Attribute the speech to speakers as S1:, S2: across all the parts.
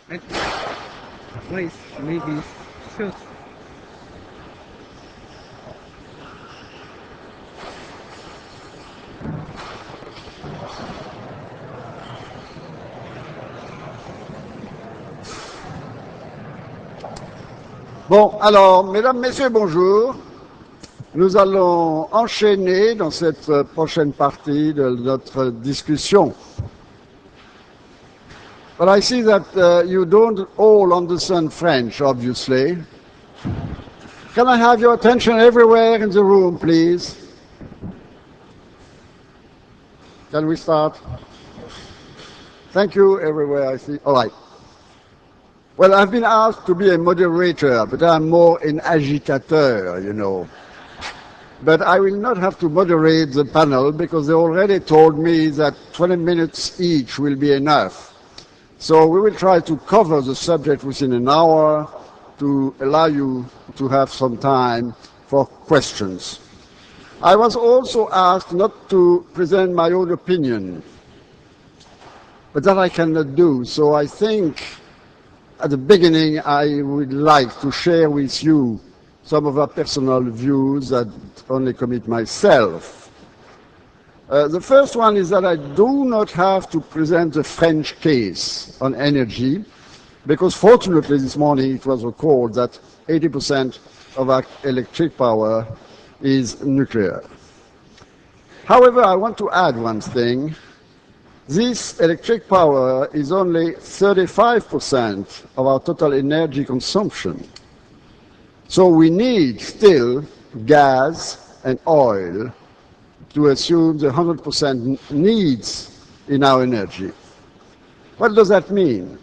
S1: I place maybe should.
S2: Bon, alors, mesdames, messieurs, bonjour. Nous allons enchaîner dans cette prochaine partie de notre discussion. But I see that you don't all understand French, obviously. Can I have your attention everywhere in the room, please? Can we start? Thank you, everywhere, I see. All right. Well, I've been asked to be a moderator, but I'm more an agitateur, you know. But I will not have to moderate the panel because they already told me that 20 minutes each will be enough. So we will try to cover the subject within an hour to allow you to have some time for questions. I was also asked not to present my own opinion, but that I cannot do. So I think at the beginning I would like to share with you some of our personal views that only commit myself. The first one is that I do not have to present the French case on energy, because fortunately this morning it was recalled that 80% of our electric power is nuclear. However, I want to add one thing. This electric power is only 35% of our total energy consumption. So we need still gas and oil to assume the 100% needs in our energy. What does that mean?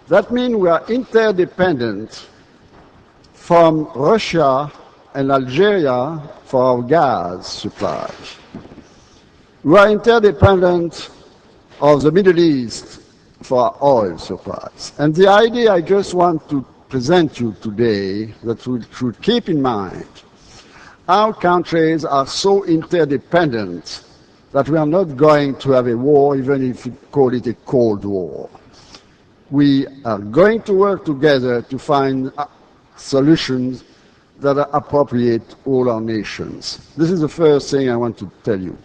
S2: That means we are interdependent from Russia and Algeria for our gas supply. We are interdependent of the Middle East for our oil supplies. And the idea I just want to present you today that we should keep in mind, our countries are so interdependent that we are not going to have a war, even if we call it a Cold War. We are going to work together to find solutions that are appropriate to all our nations. This is the first thing I want to tell you.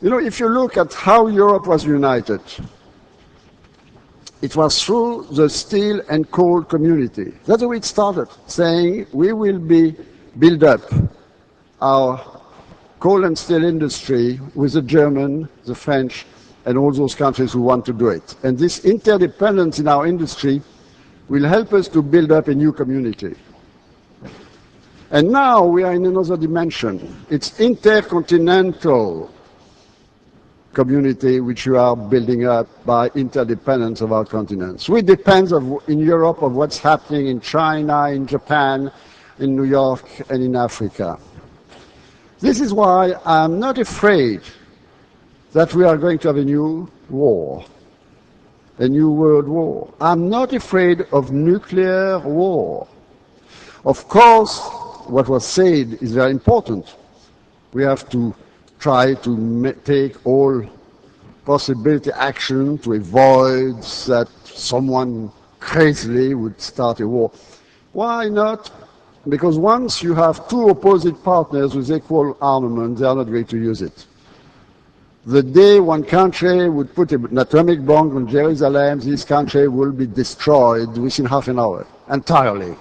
S2: You know, if you look at how Europe was united, it was through the steel and coal community. That's how it started, saying we will build up our coal and steel industry with the German, the French, and all those countries who want to do it. And this interdependence in our industry will help us to build up a new community. And now we are in another dimension. It's intercontinental community which we are building up by interdependence of our continents. We depend in Europe of what's happening in China, in Japan, in New York, and in Africa. This is why I'm not afraid that we are going to have a new war, a new world war. I'm not afraid of nuclear war. Of course, what was said is very important. We have to try to take all possibility action to avoid that someone crazily would start a war. Why not? Because once you have two opposite partners with equal armament, they are not going to use it. The day one country would put an atomic bomb on Jerusalem, this country will be destroyed within half an hour, entirely.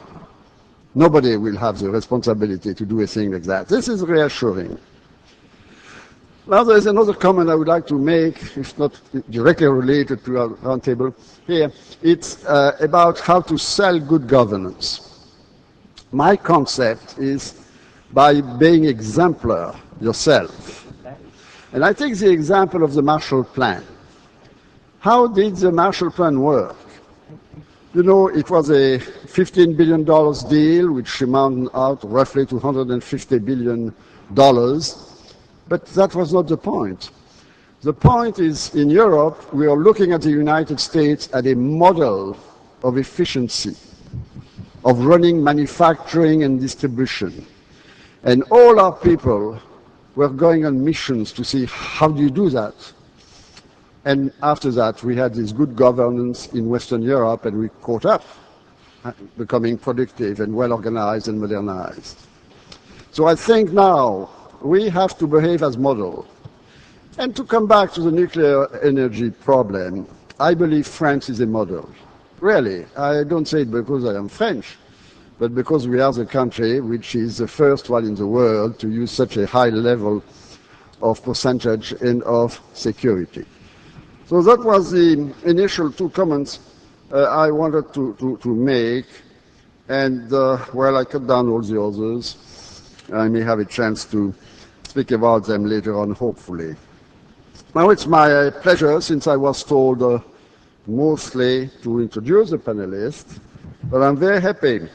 S2: Nobody will have the responsibility to do a thing like that. This is reassuring. Now there is another comment I would like to make, if not directly related to our roundtable here. It's about how to sell good governance. My concept is by being exemplar yourself. And I take the example of the Marshall Plan. How did the Marshall Plan work? You know, it was a $15 billion deal, which amounted out roughly to $150 billion. But that was not the point. The point is, in Europe, we are looking at the United States as a model of efficiency, of running manufacturing and distribution. And all our people were going on missions to see how do you do that. And after that, we had this good governance in Western Europe, and we caught up, becoming productive and well organized and modernized. So I think now we have to behave as model. And to come back to the nuclear energy problem, I believe France is a model. Really, I don't say it because I am French, but because we are the country which is the first one in the world to use such a high level of percentage and of security. So that was the initial two comments I wanted to make, and well, I cut down all the others. I may have a chance to speak about them later on, hopefully. Now it's my pleasure, since I was told mostly to introduce the panelists, but I'm very happy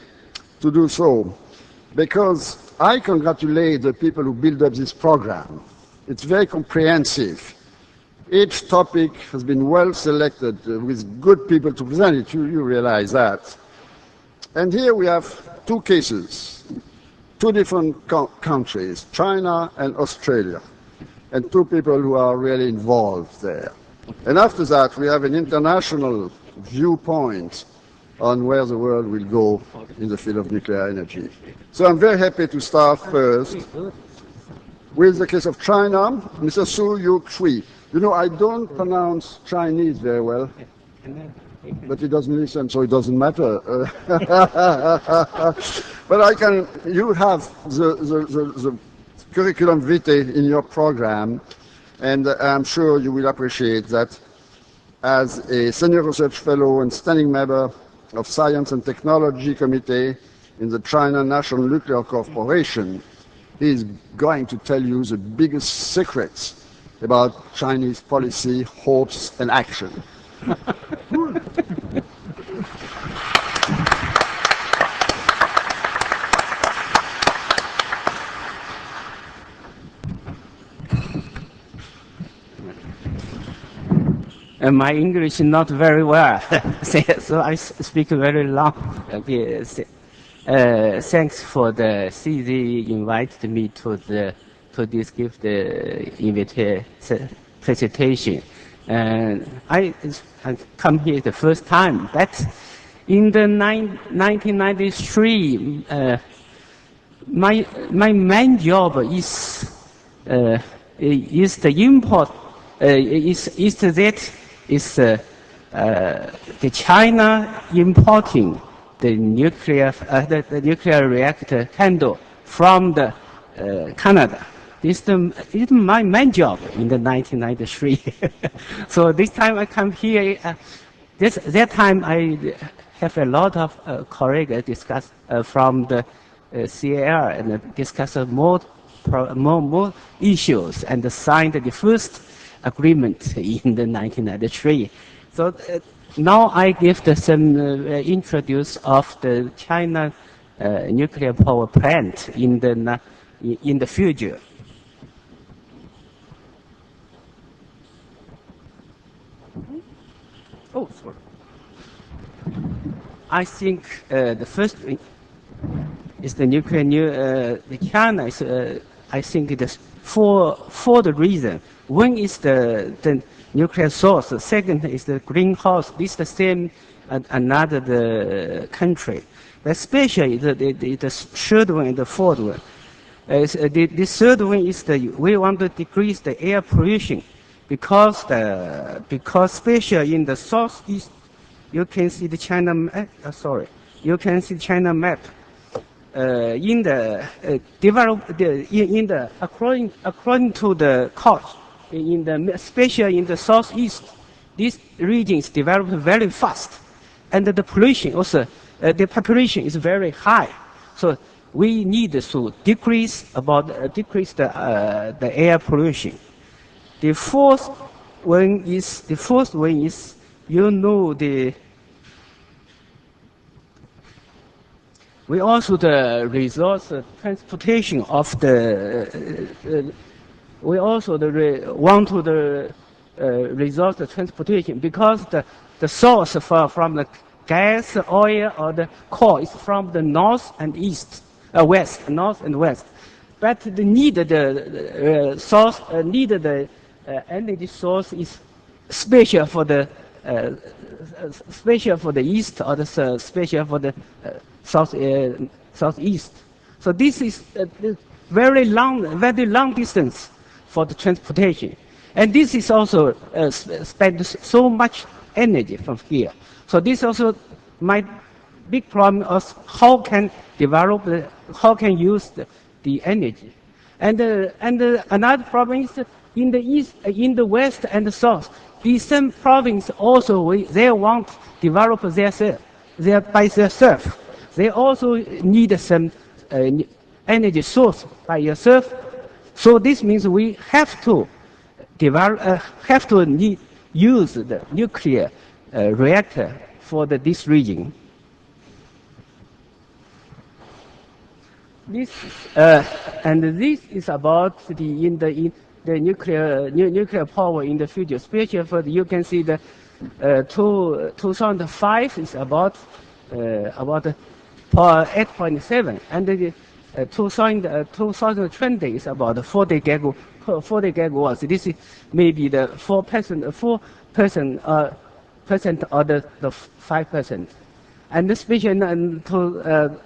S2: to do so, because I congratulate the people who build up this program. It's very comprehensive. Each topic has been well selected with good people to present it. You realize that. And here we have two cases, two different countries, China and Australia, and two people who are really involved there. And after that, we have an international viewpoint on where the world will go in the field of nuclear energy. So I'm very happy to start first with the case of China, Mr. Xuhui. You know, I don't pronounce Chinese very well, but he doesn't listen, so it doesn't matter. But I can, you have the curriculum vitae in your program, and I'm sure you will appreciate that as a senior research fellow and standing member of Science and Technology Committee in the China National Nuclear Corporation, he is going to tell you the biggest secrets about Chinese policy, hopes, and action.
S1: My English is not very well, so I speak very long. Thanks for the CIGI invited me to this give the presentation. I come here the first time. But in the 1993, my main job is the import. The China importing the nuclear reactor handle from the Canada. This is my main job in the 1993. So this time I come here. That time I have a lot of colleagues discuss from the CAR and discuss more issues and signed the first agreement in the 1993. So now I give some introduce of the China nuclear power plant in the future. Oh, sorry. I think the first is the nuclear. The China is. I think it is for the reason. One is the nuclear source. The second is the greenhouse. This is the same another the country. But especially the third one and the fourth one. The third one is we want to decrease the air pollution because especially in the southeast, you can see the China. You can see China map. In the according to the cost, especially in the southeast, these regions develop very fast, and the pollution also, the population is very high. So we need to decrease the air pollution. The fourth one is we also the resource transportation of we also want to the resource transportation because the source from the gas, oil, or the coal is from the north and east, north and west. But the energy source is special for the special for the east or the special for the southeast. So this is very long distance for the transportation, and this is also spend so much energy from here. So this also my big problem of how can develop how can use the energy, and another problem is in the east, in the west and the south. These same province also they want to develop themselves, by themselves. They also need some energy source by yourself. So this means we have to develop, use the nuclear reactor for this region. This and this is about the nuclear power in the future, especially for you can see the 2005 is about 8.7, and the 2020 is about 40 gigawatts. This is maybe the 4% or the 5%, and especially until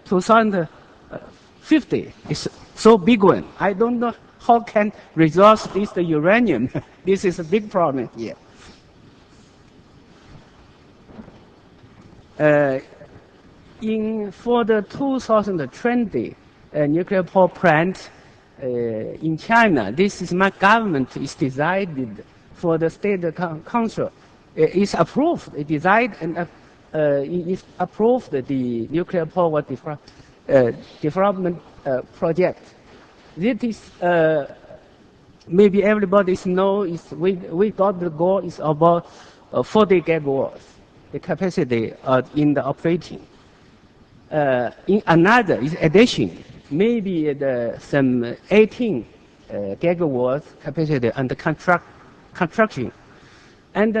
S1: 2050 is so big one. I don't know how can resource this the uranium. This is a big problem here. For the 2020 nuclear power plant in China, this is my government is decided for the state council. It's approved. It decided and it approved the nuclear power development project. This is maybe everybody knows. We got the goal is about 40 gigawatts, the capacity in the operating. In another is addition, maybe some 18 gigawatts capacity under construction, and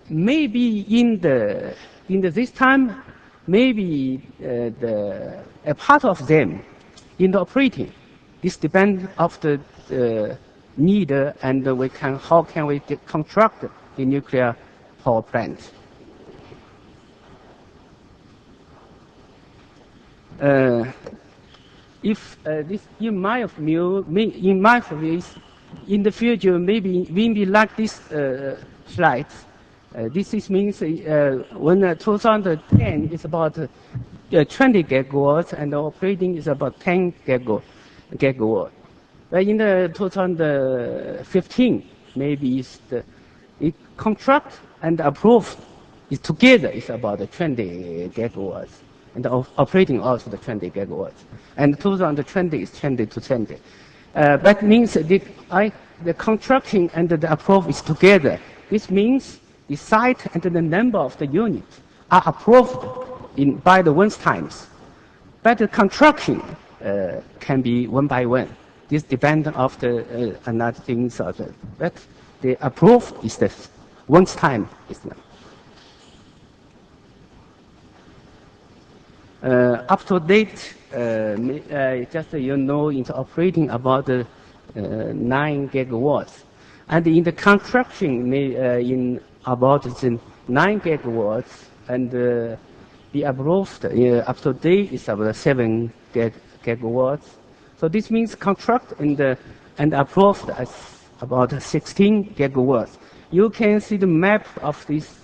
S1: maybe in this time, maybe a part of them in the operating. This depends of the need, and how can we construct the nuclear power plant. If this, in my view, in the future, maybe like this slide. This means when 2010 is about 20 gigawatts, and the operating is about 10 gigawatt. But in the 2015, maybe it contract and approved is together is about 20 gigawatts. And the operating also the 20 gigawatts. And 2020 is 20 to 20. That means the construction and the approval is together. This means the site and the number of the units are approved by the one times. But the construction can be one by one. This depends on the another things. But the approved is the one time is not. Up to date, just it's operating about 9 gigawatts, and in the construction, in about 9 gigawatts, and the approved up to date is about 7 gigawatts. So this means contract and approved as about 16 gigawatts. You can see the map of this.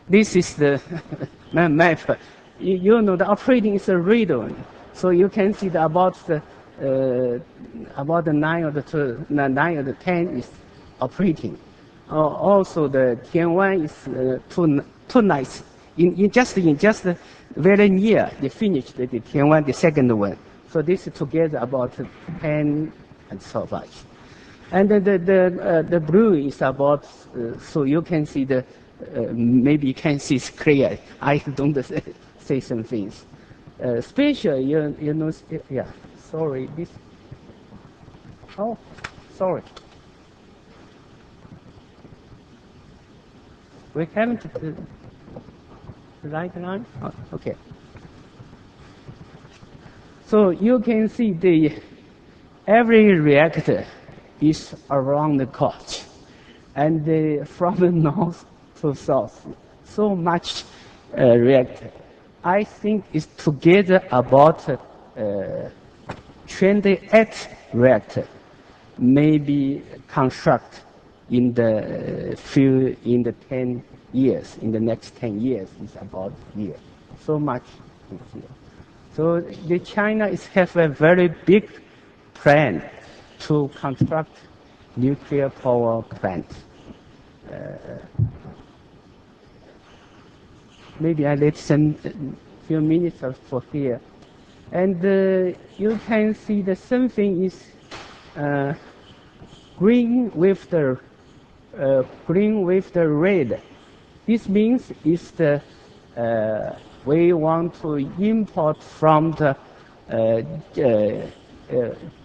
S1: This is the map. You know the operating is a red one, so you can see about the 9 or the 10 is operating. Also the Tianwan is too nice. In just very near they finished the Tianwan, the second one. So this is together about 10 and so much. And the blue is about so you can see the maybe you can see it's clear. I don't say some things. Special, you know, yeah. Sorry, this. Oh, sorry. We haven't the right line. Oh, okay. So you can see every reactor is around the coast, and from the north to south, so much reactor. I think it's together about 28 reactor, maybe construct in the 10 years. In the next 10 years, it's about here. So much is here. So China have a very big plan to construct nuclear power plant. Maybe I let some few minutes for here. And you can see the same thing is green with the red. This means is the we want to import from the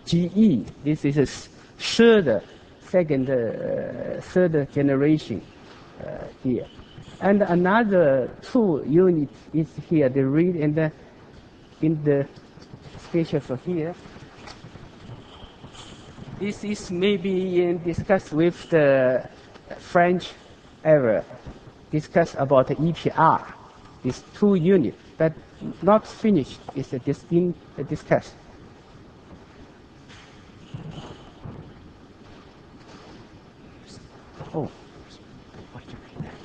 S1: GE. This is a third generation here. And another 2 units is here, the red and in the sketches here. This is maybe discussed with the French area, discuss about the EPR, these 2 units, but not finished. It's in discuss.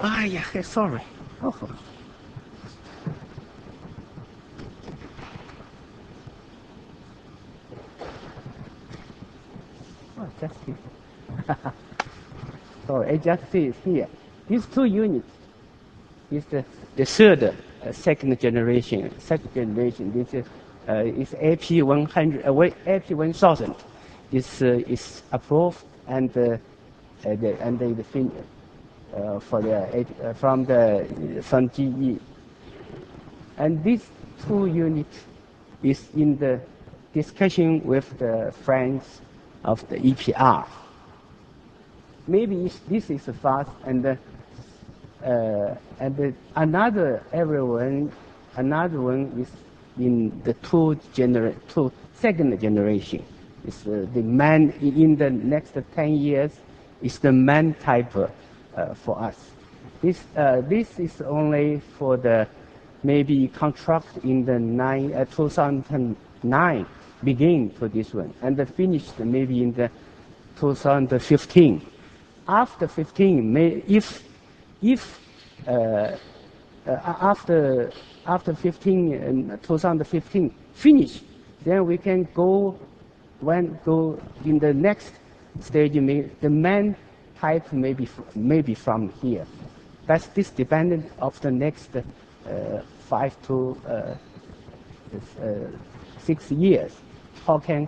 S1: Oh, yeah, sorry. Oh. Just here. Sorry, I just see it here. These 2 units is the third, second generation. Second generation. This is AP100, AP1000. This is approved and the for the from GE. And these 2 units is in the discussion with the friends of the EPR. Maybe this is fast, and another one is in the second generation. It's the man in the next 10 years is the man type for us. This is only for the maybe contract in the 2009 begin for this one, and finished maybe in the 2015. After 15, after 2015 finish, then we can go in the next stage. The main type maybe from here. That's this dependent of the next 5 to 6 years. How can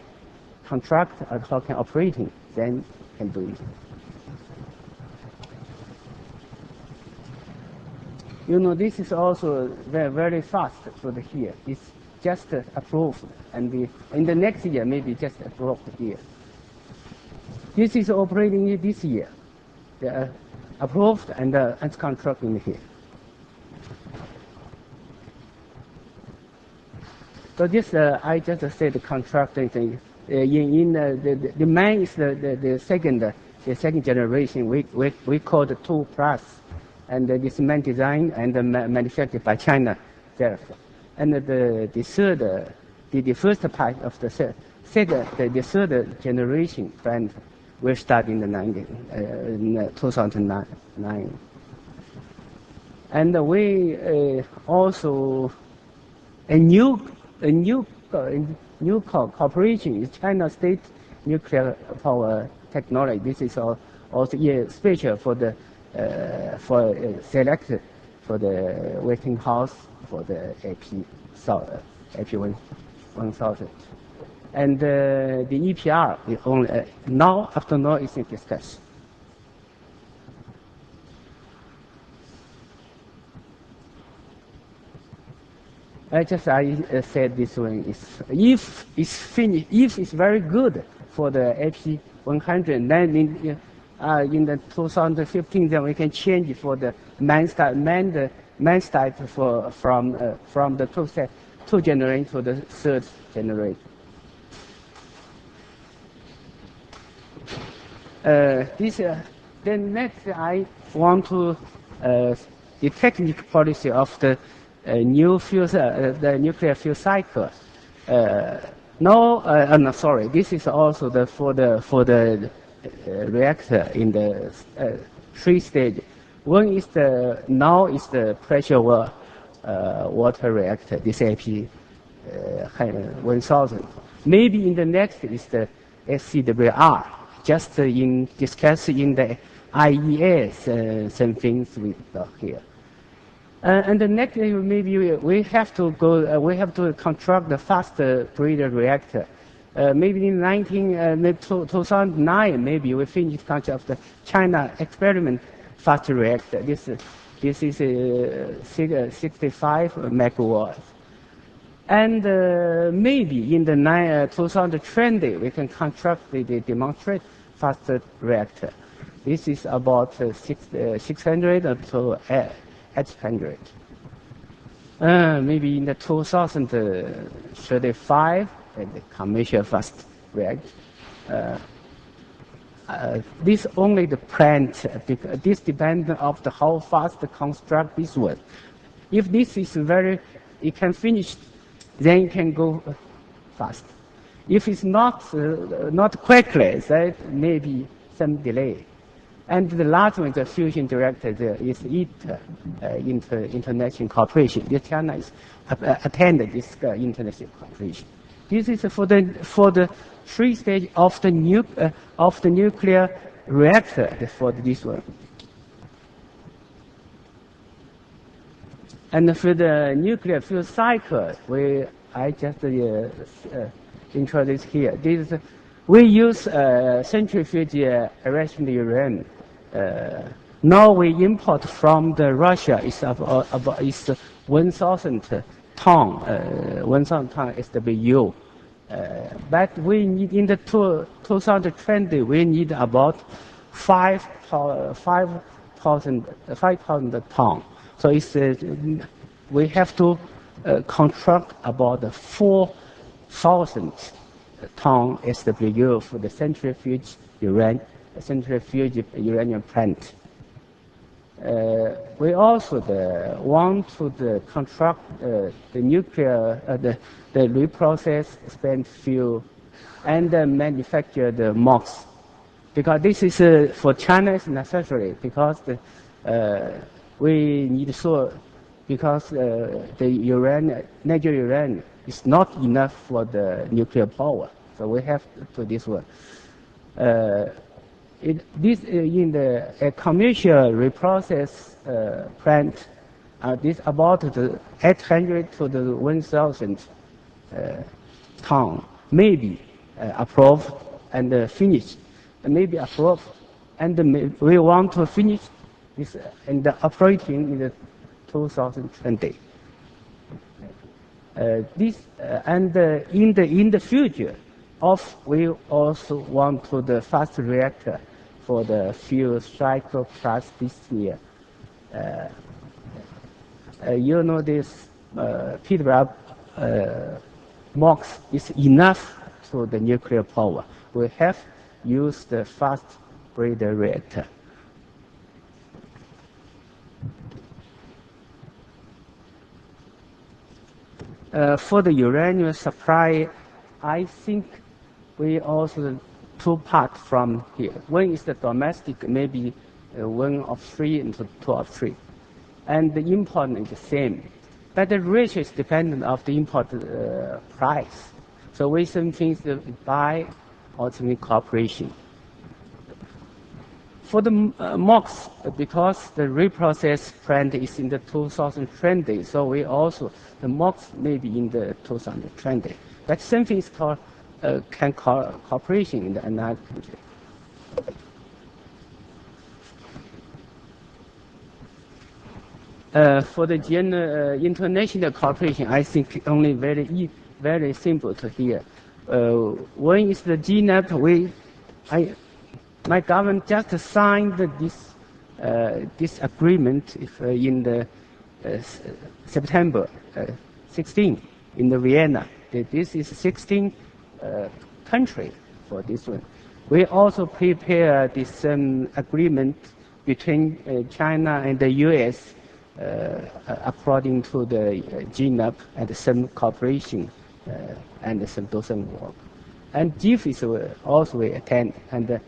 S1: contract or how can operating, then can do it. You know, this is also very, very fast for the here. It's just approved, and in the next year maybe just approved here. This is operating this year. They are approved and contracting here. So this I just said the contracting thing. The man is the second generation. We call the 2+, and this man design and manufactured by China therefore. And the first part of the third generation plant will start in the 2009. And we also a new cooperation is China State Nuclear Power Technology. This is also special for the select for the waiting house for the AP1000. And the EPR is only now after now is in discussion. I said this one is if it's finished, if it's very good for the AP100, then in the 2015, then we can change it for the man type from the two generation to the third generation. Then next, I want to the technical policy of the the nuclear fuel cycle. No, sorry. This is also for the reactor in the 3 stage. One is now is the pressure water reactor, this AP 1000. Maybe in the next is the SCWR. Just discuss in the IEA some things with here. And the next, maybe we have to go. We have to construct the fast breeder reactor. Maybe in 2009, maybe we finish construct of the China experiment fast reactor. This is 65 megawatts. And maybe in the 2020, we can construct the demonstrate fast reactor. This is about 600 to 800. Maybe in the 2035, the commercial fast reactor. This only the plant, because this depends on how fast to construct this one. If this is it can finish, then it can go fast. If it's not quickly, then maybe some delay. And the last one, the fusion reactor, is international cooperation. China is attended this international cooperation. This is for the 3 stage of the nuclear reactor for this one. And for the nuclear fuel cycle, I just introduce here. We use centrifuge enrichment uranium. Now we import from Russia is about 1,000 ton, 1,000 ton SWU. But we need in the 2020 we need about 5,000 ton. So we have to construct about 4,000 ton SWU for the centrifuge uranium plant. We also want to construct the nuclear, the reprocessed spent fuel, and manufacture the MOX. Because this is for China is necessary because we need because the natural uranium is not enough for the nuclear power, so we have to this one. This in the commercial reprocess plant, this about the 800 to the 1,000 ton, maybe approved and finished, maybe approved, and we want to finish this and operating in the 2020. In the future, we also want to the fast reactor for the fuel cycle plus this year. You know this Peterborough MOX is enough for the nuclear power. We have used the fast breeder reactor. For the uranium supply, I think we also 2 parts from here. One is the domestic, maybe 1 of 3 and 2 of 3. And the import is the same. But the ratio is dependent of the import price. So we some things buy or some cooperation. For the MOX, because the reprocess plant is in the 2020, so we also, the MOX may be in the 2020. But something is called cooperation in another country. For the international cooperation, I think only very simple to hear. One is the GNAP. My government just signed this agreement in the September 16 in the Vienna. This is 16 country for this one. We also prepare this agreement between China and the U.S. According to the GNUP and some cooperation and some dozen work. And GIF is also we attend, and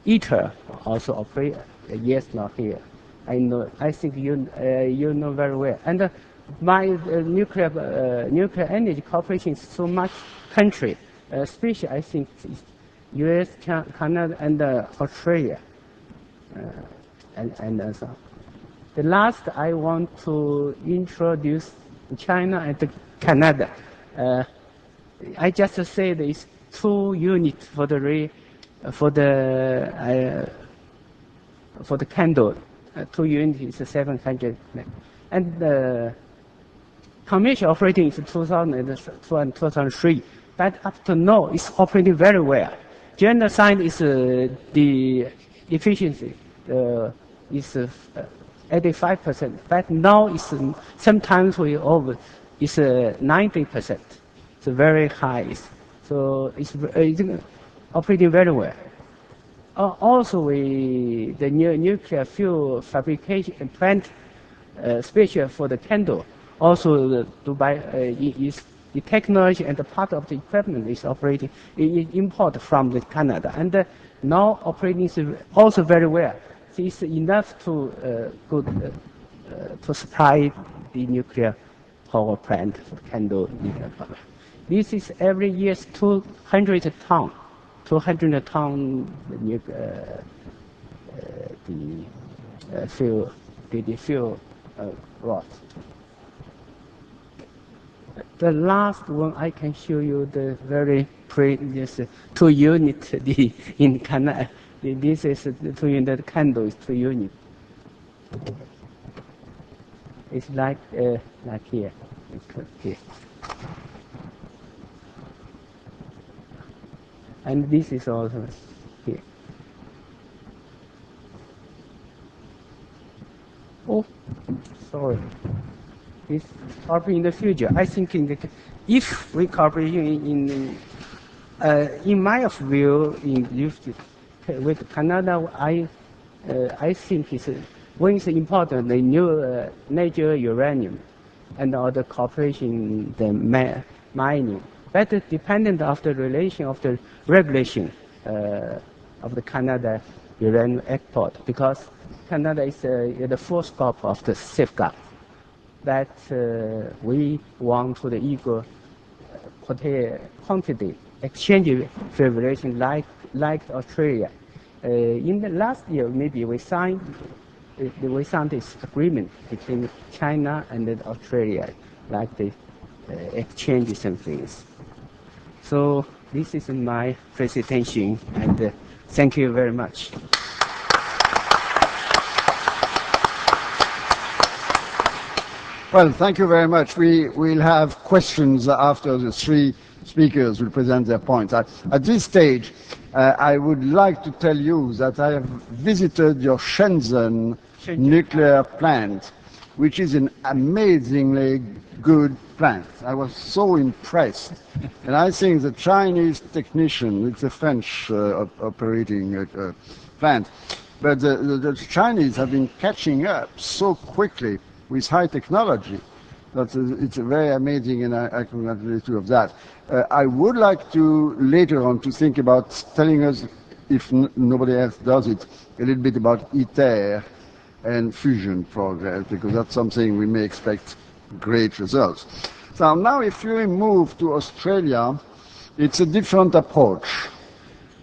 S1: ITER also operate. Yes, not here. I know. I think you you know very well. And my nuclear energy cooperation is so much country, especially I think it's U.S., Canada, and Australia, and so. The last I want to introduce China and Canada. I just said it's 2 units for the candle. 2 units is 700, and the commercial operating is 2002 and 2003. But up to now, it's operating very well. General sign is the efficiency is 85%, but now it's sometimes we over it's 90%. It's very high. So it's operating very well. Also, the new nuclear fuel fabrication plant, special for the candle, also is the technology and the part of the equipment is operating import from Canada, and now operating is also very well. So it's enough to to supply the nuclear power plant for candle nuclear power. This is every year 200 ton. 200 ton the fuel rod. The last one I can show you the very previous 2 unit in Canada. This is the 2 unit candle is 2 unit. It's like here. Here. And this is also here. Oh, sorry. This cooperation in the future. I think if we cooperate in my view, with Canada, I think one is important the new natural uranium, and other cooperation in the mining. But dependent of the relation of the regulation of the Canada uranium export, because Canada is the full scope of the safeguard. That we want to the equal quantity exchange favoration like Australia. In the last year, maybe we signed this agreement between China and Australia, like the exchanges and things. So this is my presentation, and thank you very much.
S2: Well, thank you very much. We will have questions after the 3 speakers will present their points. At this stage, I would like to tell you that I have visited your Shenzhen nuclear plant, which is an amazingly good plant. I was so impressed. And I think the Chinese technician, it's a French operating plant, but the Chinese have been catching up so quickly with high technology that it's very amazing, and I congratulate you of that. I would like to later on to think about telling us, if nobody else does it, a little bit about ITER and fusion progress, because that's something we may expect great results. So now if you move to Australia, it's a different approach.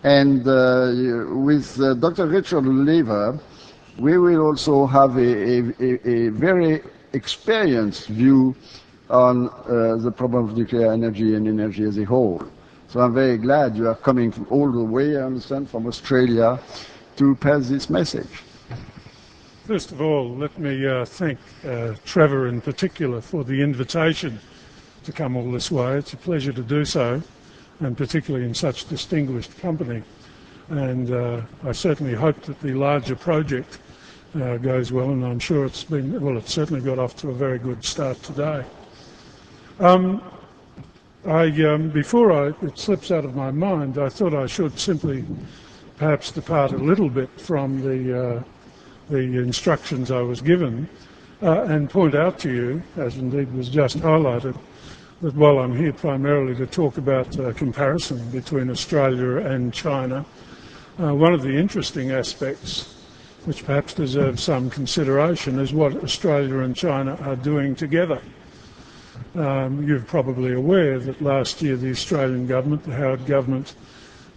S2: And with Dr. Richard Lever, we will also have a very experienced view on the problem of nuclear energy and energy as a whole. So I'm very glad you are coming from all the way, I understand, from Australia to pass this message.
S3: First of all, let me thank Trevor in particular for the invitation to come all this way. It's a pleasure to do so, and particularly in such distinguished company. And I certainly hope that the larger project goes well, and I'm sure it's been, well, it's certainly got off to a very good start today. Before it slips out of my mind, I thought I should simply perhaps depart a little bit from the instructions I was given and point out to you, as indeed was just highlighted, that while I'm here primarily to talk about comparison between Australia and China, one of the interesting aspects which perhaps deserves some consideration is what Australia and China are doing together. You're probably aware that last year the Australian government, the Howard government,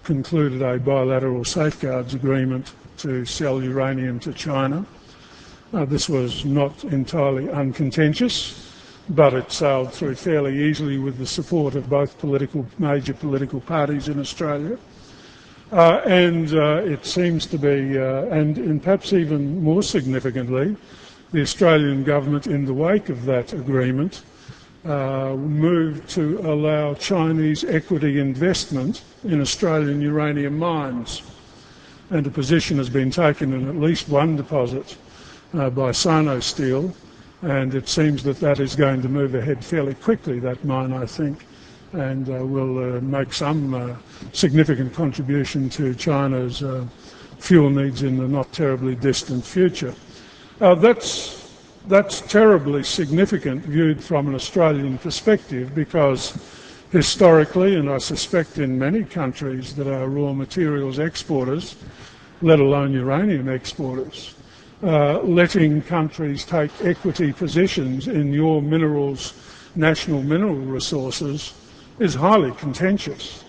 S3: concluded a bilateral safeguards agreement to sell uranium to China. This was not entirely uncontentious, but it sailed through fairly easily with the support of both major political parties in Australia. It seems to be, and perhaps even more significantly, the Australian government, in the wake of that agreement, moved to allow Chinese equity investment in Australian uranium mines. And a position has been taken in at least one deposit by Sinosteel, and it seems that that is going to move ahead fairly quickly, that mine, I think, and will make some significant contribution to China's fuel needs in the not terribly distant future. That's terribly significant viewed from an Australian perspective, because historically, and I suspect in many countries that are raw materials exporters, let alone uranium exporters, letting countries take equity positions in your minerals, national mineral resources, is highly contentious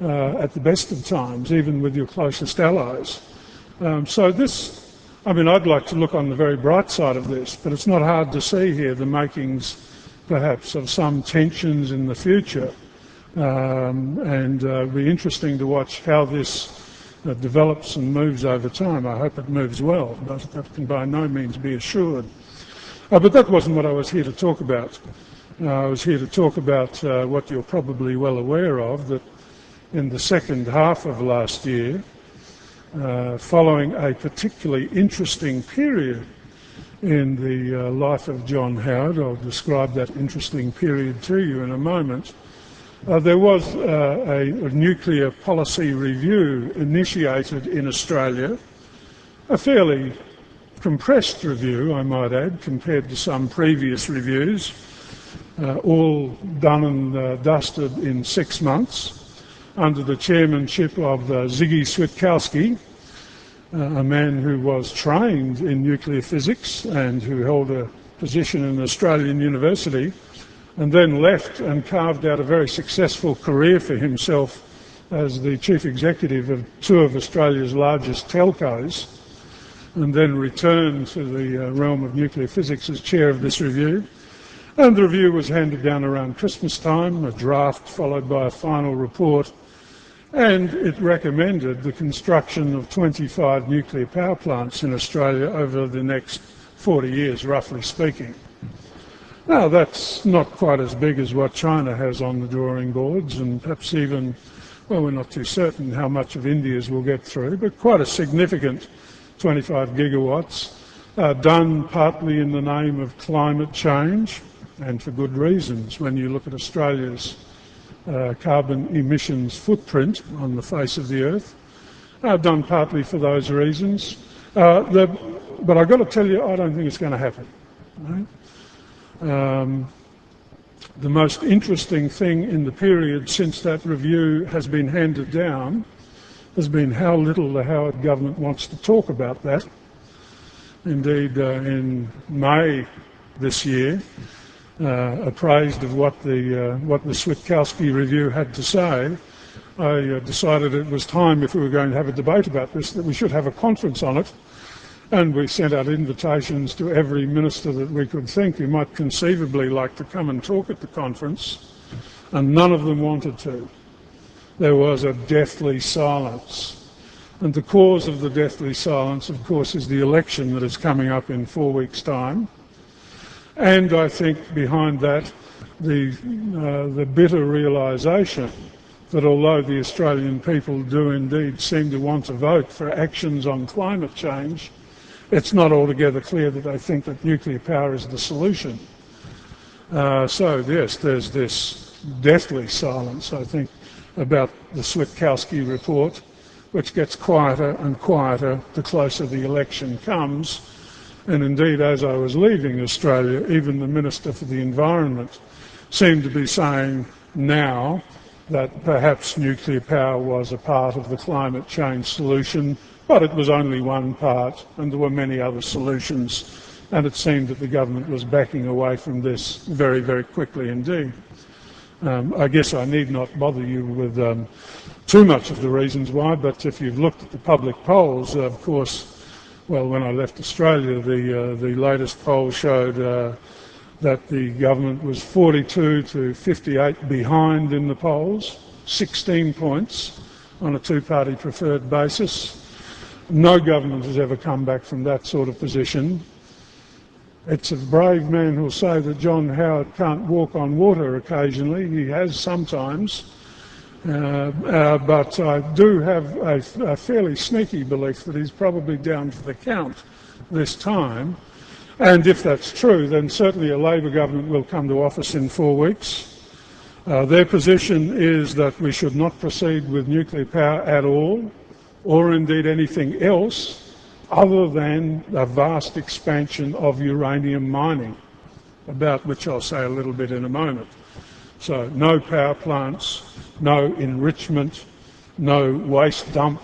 S3: at the best of times, even with your closest allies. I'd like to look on the very bright side of this, but it's not hard to see here the makings, perhaps, of some tensions in the future. It'll be interesting to watch how this develops and moves over time. I hope it moves well, but that can by no means be assured. But that wasn't what I was here to talk about. I was here to talk about what you're probably well aware of, that in the second half of last year, following a particularly interesting period in the life of John Howard, I'll describe that interesting period to you in a moment, there was a nuclear policy review initiated in Australia, a fairly compressed review, I might add, compared to some previous reviews, all done and dusted in 6 months, under the chairmanship of CIGI Switkowski, a man who was trained in nuclear physics and who held a position in an Australian university, and then left and carved out a very successful career for himself as the chief executive of 2 of Australia's largest telcos, and then returned to the realm of nuclear physics as chair of this review. And the review was handed down around Christmas time, a draft followed by a final report, and it recommended the construction of 25 nuclear power plants in Australia over the next 40 years, roughly speaking. Now, that's not quite as big as what China has on the drawing boards, and perhaps even, well, we're not too certain how much of India's we'll get through, but quite a significant 25 gigawatts, done partly in the name of climate change, and for good reasons. When you look at Australia's carbon emissions footprint on the face of the earth, done partly for those reasons. But I've got to tell you, I don't think it's going to happen. Right? The most interesting thing in the period since that review has been handed down has been how little the Howard government wants to talk about that. Indeed, in May this year, appraised of what the Switkowski review had to say, I decided it was time, if we were going to have a debate about this, that we should have a conference on it. And we sent out invitations to every minister that we could think who might conceivably like to come and talk at the conference, and none of them wanted to. There was a deathly silence. And the cause of the deathly silence, of course, is the election that is coming up in 4 weeks' time. And I think behind that, the bitter realisation that although the Australian people do indeed seem to want to vote for actions on climate change, it's not altogether clear that they think that nuclear power is the solution. So yes, there's this deathly silence, I think, about the Switkowski report, which gets quieter and quieter the closer the election comes. And indeed, as I was leaving Australia, even the Minister for the Environment seemed to be saying now that perhaps nuclear power was a part of the climate change solution, but it was only one part and there were many other solutions. And it seemed that the government was backing away from this very, very quickly indeed. I guess I need not bother you with too much of the reasons why, but if you've looked at the public polls, of course, well, when I left Australia, the latest poll showed that the government was 42 to 58 behind in the polls, 16 points on a two-party preferred basis. No government has ever come back from that sort of position. It's a brave man who'll say that John Howard can't walk on water occasionally. He has sometimes. But I do have a fairly sneaky belief that he's probably down for the count this time. And if that's true, then certainly a Labor government will come to office in 4 weeks. Their position is that we should not proceed with nuclear power at all, or indeed anything else, other than a vast expansion of uranium mining, about which I'll say a little bit in a moment. So no power plants, no enrichment, no waste dump.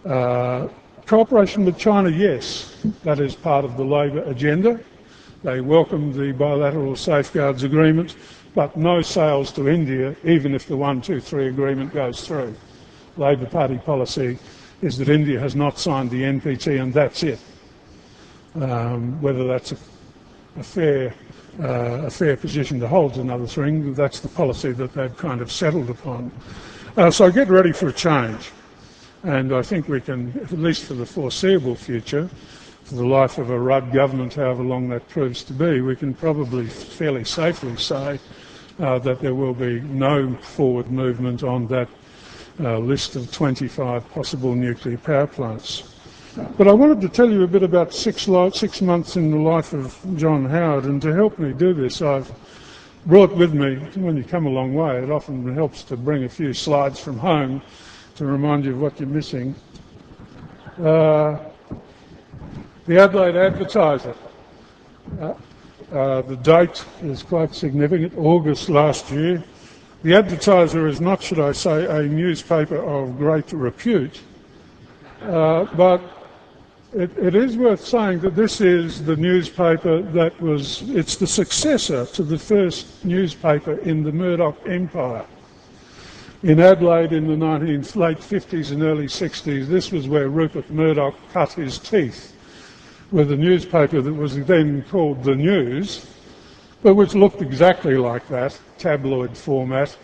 S3: Cooperation with China, yes, that is part of the Labor agenda. They welcome the bilateral safeguards agreement, but no sales to India, even if the 123 agreement goes through. Labor Party policy is that India has not signed the NPT and that's it. Whether that's a fair position to hold is another thing. That's the policy that they've kind of settled upon. So get ready for a change. And I think we can, at least for the foreseeable future, for the life of a Rudd government, however long that proves to be, we can probably fairly safely say that there will be no forward movement on that list of 25 possible nuclear power plants. But I wanted to tell you a bit about 6 months in the life of John Howard, and to help me do this, I've brought with me, when you come a long way, it often helps to bring a few slides from home to remind you of what you're missing. The Adelaide Advertiser. The date is quite significant, August last year. The Advertiser is not, should I say, a newspaper of great repute, but it is worth saying that this is the newspaper it's the successor to the first newspaper in the Murdoch empire. In Adelaide in the late 50s and early 60s, this was where Rupert Murdoch cut his teeth with a newspaper that was then called The News, but which looked exactly like that, tabloid format.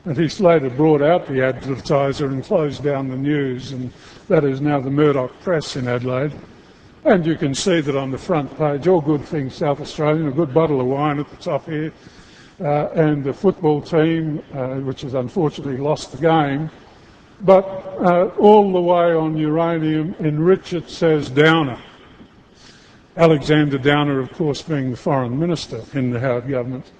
S3: And he later brought out the Advertiser and closed down the News, and that is now the Murdoch Press in Adelaide. And you can see that on the front page, all good things South Australian, a good bottle of wine at the top here, and the football team, which has unfortunately lost the game. But all the way on uranium, enrich it, says Downer. Alexander Downer, of course, being the foreign minister in the Howard government.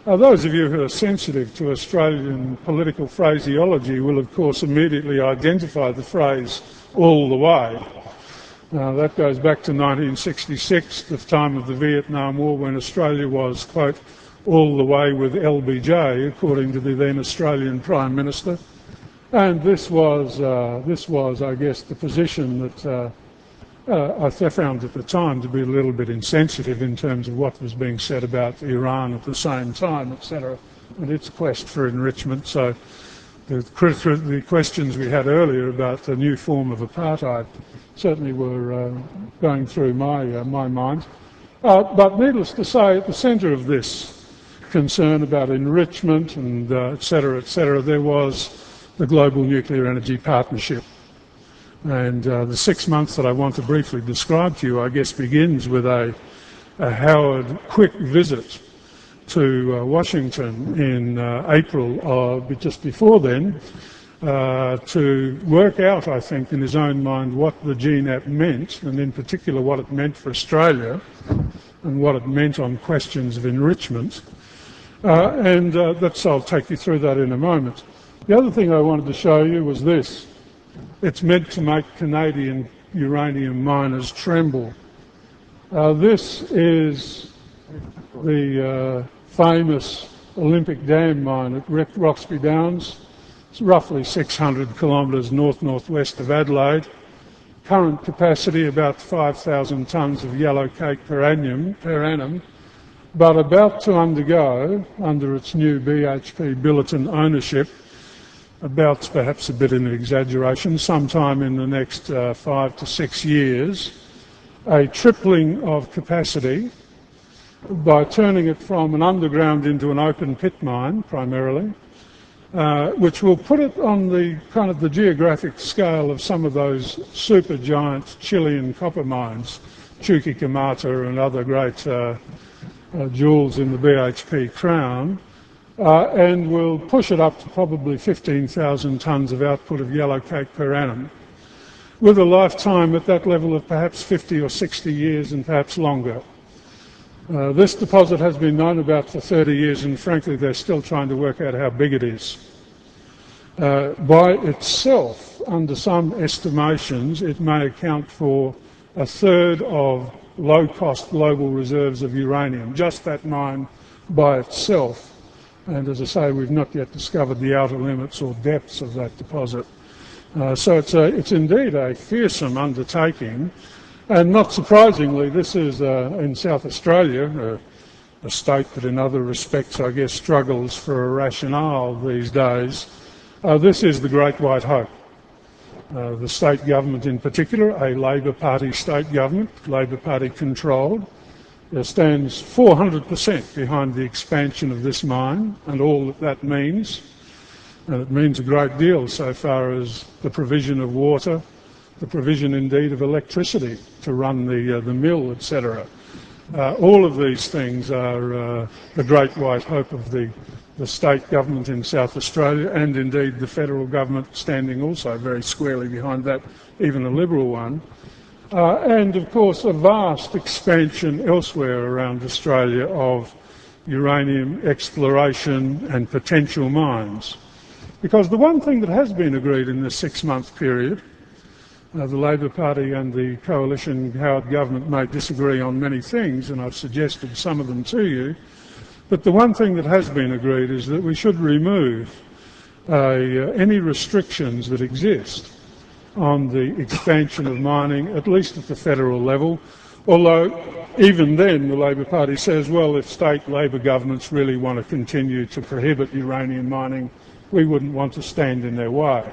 S3: Those of you who are sensitive to Australian political phraseology will, of course, immediately identify the phrase all the way. That goes back to 1966, the time of the Vietnam War, when Australia was, quote, all the way with LBJ, according to the then Australian Prime Minister. And this was, I guess, the position that I found at the time to be a little bit insensitive in terms of what was being said about Iran at the same time, etc., and its quest for enrichment. So the questions we had earlier about a new form of apartheid certainly were going through my mind. But needless to say, at the centre of this concern about enrichment and etc., there was the Global Nuclear Energy Partnership. And the 6 months that I want to briefly describe to you, I guess, begins with a Howard quick visit to Washington in April, but just before then, to work out, I think, in his own mind what the GNAP meant, and in particular what it meant for Australia and what it meant on questions of enrichment. I'll take you through that in a moment. The other thing I wanted to show you was this. It's meant to make Canadian uranium miners tremble. This is the famous Olympic Dam mine at Roxby Downs. It's roughly 600 kilometres north-northwest of Adelaide. Current capacity about 5,000 tonnes of yellow cake per annum, but about to undergo, under its new BHP Billiton ownership, about perhaps a bit of an exaggeration, sometime in the next 5 to 6 years, a tripling of capacity by turning it from an underground into an open pit mine primarily, which will put it on the kind of the geographic scale of some of those supergiant Chilean copper mines, Chuquicamata and other great jewels in the BHP crown, and will push it up to probably 15,000 tonnes of output of yellow cake per annum, with a lifetime at that level of perhaps 50 or 60 years and perhaps longer. This deposit has been known about for 30 years, and frankly they're still trying to work out how big it is. By itself, under some estimations, it may account for a third of low-cost global reserves of uranium, just that mine by itself. And as I say, we've not yet discovered the outer limits or depths of that deposit. So it's indeed a fearsome undertaking. And not surprisingly, this is in South Australia, a state that in other respects, I guess, struggles for a rationale these days. This is the Great White Hope. The state government in particular, a Labor Party state government, Labor Party controlled, stands 400% behind the expansion of this mine and all that that means. And it means a great deal so far as the provision of water, the provision indeed of electricity to run the mill, etc. All of these things are the great white hope of the state government in South Australia, and indeed the federal government standing also very squarely behind that, even a Liberal one. And of course a vast expansion elsewhere around Australia of uranium exploration and potential mines. Because the one thing that has been agreed in this 6-month period, the Labor Party and the coalition Howard government may disagree on many things, and I've suggested some of them to you, but the one thing that has been agreed is that we should remove any restrictions that exist on the expansion of mining, at least at the federal level, although even then the Labor Party says, well, if state Labor governments really want to continue to prohibit uranium mining, we wouldn't want to stand in their way.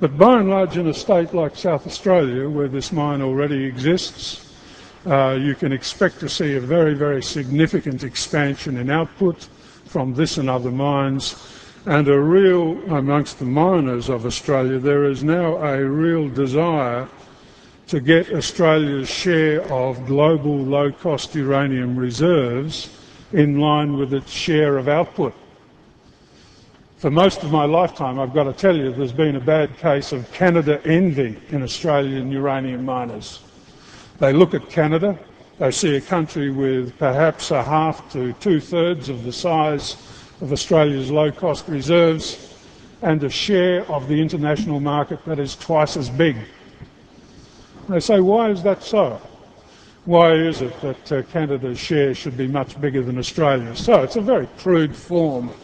S3: But by and large, in a state like South Australia, where this mine already exists, you can expect to see a very, very significant expansion in output from this and other mines, and a real, amongst the miners of Australia, there is now a real desire to get Australia's share of global low-cost uranium reserves in line with its share of output. For most of my lifetime, I've got to tell you, there's been a bad case of Canada envy in Australian uranium miners. They look at Canada, they see a country with perhaps a half to two-thirds of the size of Australia's low-cost reserves and a share of the international market that is twice as big. They say, why is that so? Why is it that Canada's share should be much bigger than Australia's? So it's a very crude form of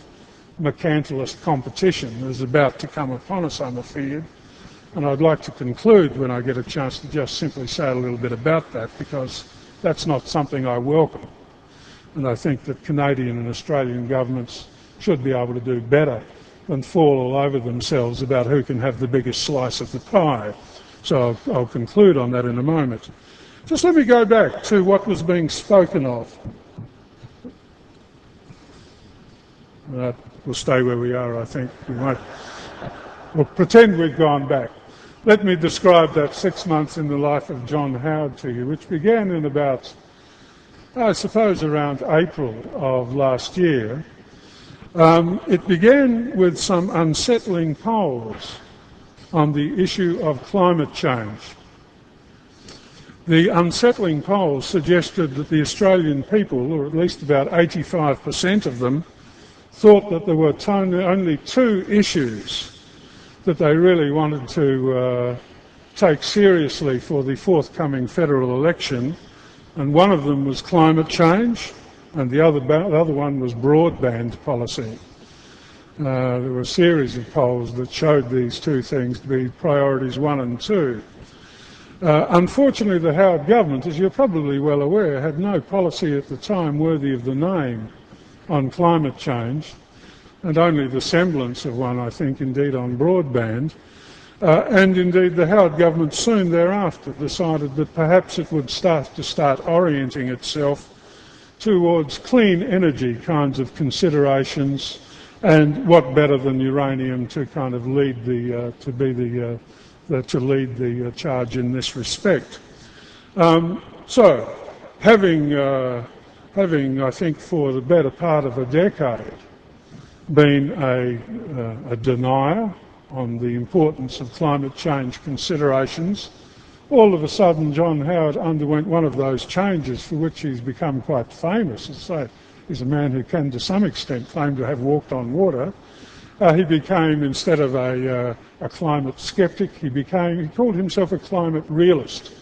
S3: mercantilist competition that is about to come upon us, I'm afeared. And I'd like to conclude, when I get a chance, to just simply say a little bit about that, because that's not something I welcome. And I think that Canadian and Australian governments should be able to do better than fall all over themselves about who can have the biggest slice of the pie. So I'll conclude on that in a moment. Just let me go back to what was being spoken of. We'll stay where we are, I think. We'll pretend we've gone back. Let me describe that 6 months in the life of John Howard to you, which began in about, I suppose, around April of last year. It began with some unsettling polls on the issue of climate change. The unsettling polls suggested that the Australian people, or at least about 85% of them, thought that there were only two issues that they really wanted to take seriously for the forthcoming federal election, and one of them was climate change, and the other one was broadband policy. There were a series of polls that showed these two things to be priorities 1 and 2. Unfortunately, the Howard government, as you're probably well aware, had no policy at the time worthy of the name on climate change, and only the semblance of one, I think, indeed, on broadband. And indeed, the Howard government soon thereafter decided that perhaps it would start orienting itself towards clean energy kinds of considerations, and what better than uranium to kind of lead the charge in this respect. So, having I think for the better part of a decade been a denier on the importance of climate change considerations, all of a sudden John Howard underwent one of those changes for which he's become quite famous. So he's a man who can to some extent claim to have walked on water. He became, instead of a climate skeptic, he called himself a climate realist.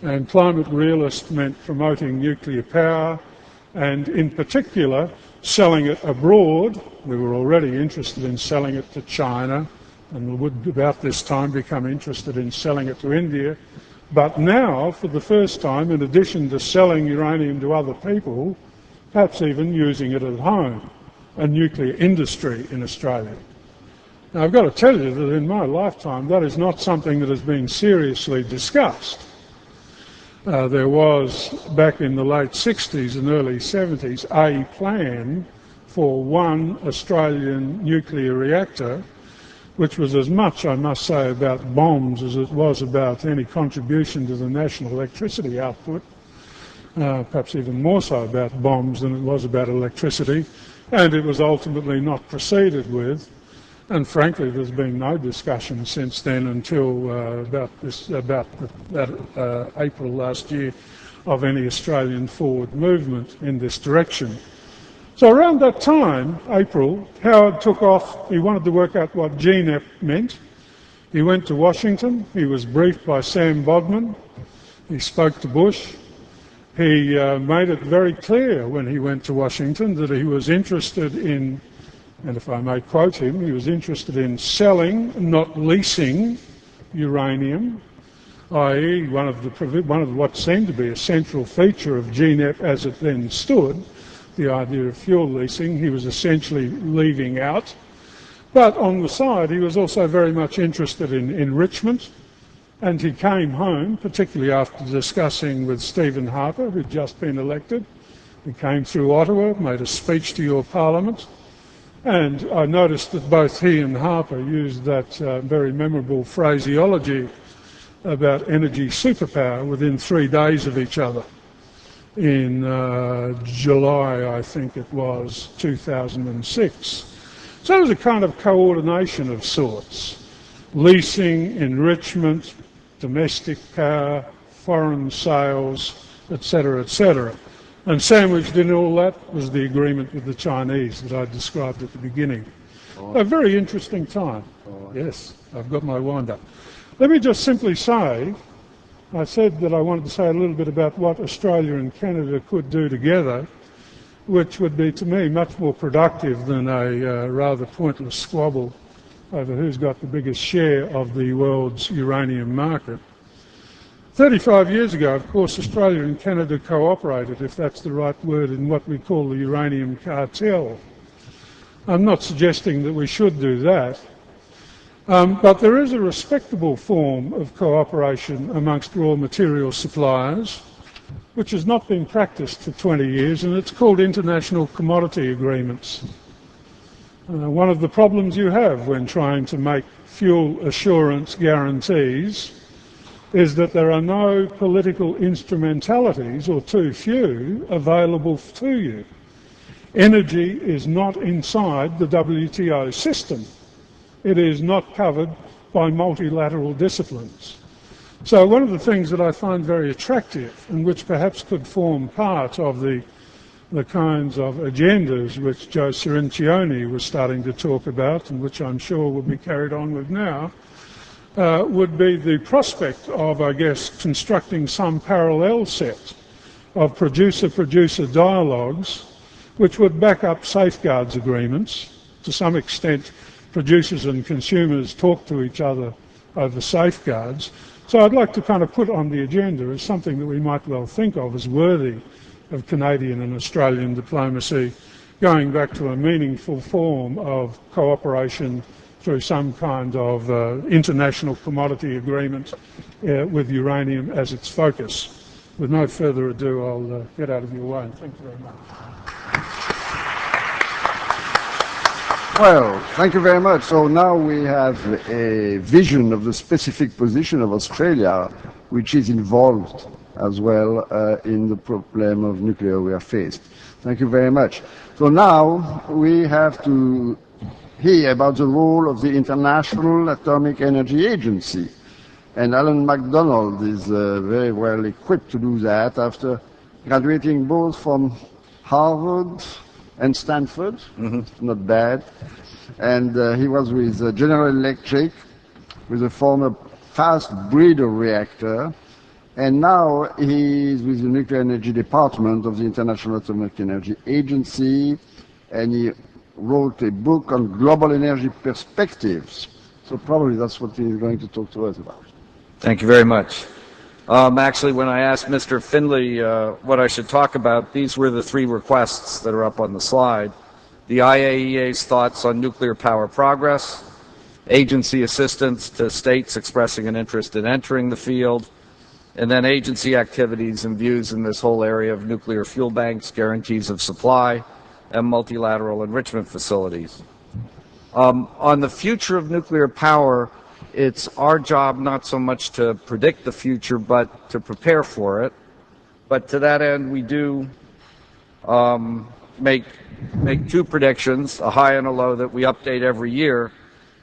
S3: And climate realist meant promoting nuclear power and in particular selling it abroad. We were already interested in selling it to China, and would about this time become interested in selling it to India. But now, for the first time, in addition to selling uranium to other people, perhaps even using it at home, a nuclear industry in Australia. Now, I've got to tell you that in my lifetime, that is not something that has been seriously discussed. There was, back in the late 60s and early 70s, a plan for one Australian nuclear reactor, which was as much, I must say, about bombs as it was about any contribution to the national electricity output, perhaps even more so about bombs than it was about electricity, and it was ultimately not proceeded with. And frankly, there's been no discussion since then until about April last year of any Australian forward movement in this direction. So around that time, April, Howard took off. He wanted to work out what GNEP meant. He went to Washington. He was briefed by Sam Bodman. He spoke to Bush. He made it very clear when he went to Washington that he was interested in, and if I may quote him, he was interested in selling, not leasing, uranium, i.e. one of what seemed to be a central feature of GNEP as it then stood, the idea of fuel leasing, he was essentially leaving out. But on the side, he was also very much interested in enrichment, and he came home, particularly after discussing with Stephen Harper, who'd just been elected. He came through Ottawa, made a speech to your parliament, and I noticed that both he and Harper used that very memorable phraseology about energy superpower within 3 days of each other. In July, I think it was, 2006. So it was a kind of coordination of sorts. Leasing, enrichment, domestic power, foreign sales, etc., etc. And sandwiched in all that was the agreement with the Chinese that I described at the beginning. A very interesting time. Yes, I've got my wind up. Let me just simply say, I said that I wanted to say a little bit about what Australia and Canada could do together, which would be, to me, much more productive than a rather pointless squabble over who's got the biggest share of the world's uranium market. 35 years ago, of course, Australia and Canada cooperated, if that's the right word, in what we call the uranium cartel. I'm not suggesting that we should do that. But there is a respectable form of cooperation amongst raw material suppliers, which has not been practiced for 20 years, and it's called international commodity agreements. One of the problems you have when trying to make fuel assurance guarantees is that there are no political instrumentalities, or too few, available to you. Energy is not inside the WTO system. It is not covered by multilateral disciplines. So one of the things that I find very attractive, and which perhaps could form part of the the kinds of agendas which Joe Cirincione was starting to talk about, and which I'm sure will be carried on with now, would be the prospect of, I guess, constructing some parallel set of producer-producer dialogues which would back up safeguards agreements. To some extent, producers and consumers talk to each other over safeguards. So I'd like to kind of put on the agenda as something that we might well think of as worthy of Canadian and Australian diplomacy, going back to a meaningful form of cooperation through some kind of international commodity agreement with uranium as its focus. With no further ado, I'll get out of your way, and thank you very much.
S2: Well, thank you very much. So now we have a vision of the specific position of Australia, which is involved as well in the problem of nuclear we are faced. Thank you very much. So now we have to hear about the role of the International Atomic Energy Agency. And Alan McDonald is very well equipped to do that after graduating both from Harvard and Stanford. Not bad. And he was with General Electric, with a former fast breeder reactor. And now he is with the Nuclear Energy Department of the International Atomic Energy Agency, and he wrote a book on global energy perspectives. So probably that's what he's going to talk to us about.
S4: Thank you very much. Actually, when I asked Mr. Findlay what I should talk about, these were the three requests that are up on the slide. The IAEA's thoughts on nuclear power progress, agency assistance to states expressing an interest in entering the field, and then agency activities and views in this whole area of nuclear fuel banks, guarantees of supply, and multilateral enrichment facilities. On the future of nuclear power, it's our job not so much to predict the future, but to prepare for it. But to that end, we do make two predictions, a high and a low, that we update every year.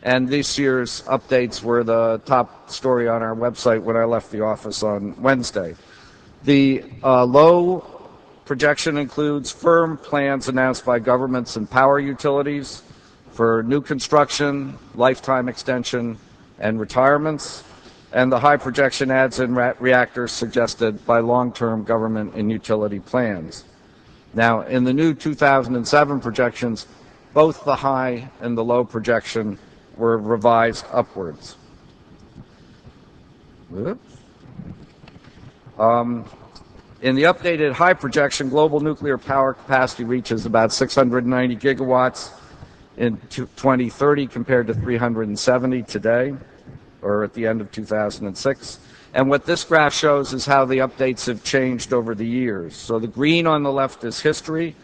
S4: And this year's updates were the top story on our website when I left the office on Wednesday. The low projection includes firm plans announced by governments and power utilities for new construction, lifetime extension, and retirements. And the high projection adds in reactors suggested by long-term government and utility plans. Now, in the new 2007 projections, both the high and the low projection were revised upwards. In the updated high projection, global nuclear power capacity reaches about 690 gigawatts in 2030 compared to 370 today, or at the end of 2006. And what this graph shows is how the updates have changed over the years. So the green on the left is history,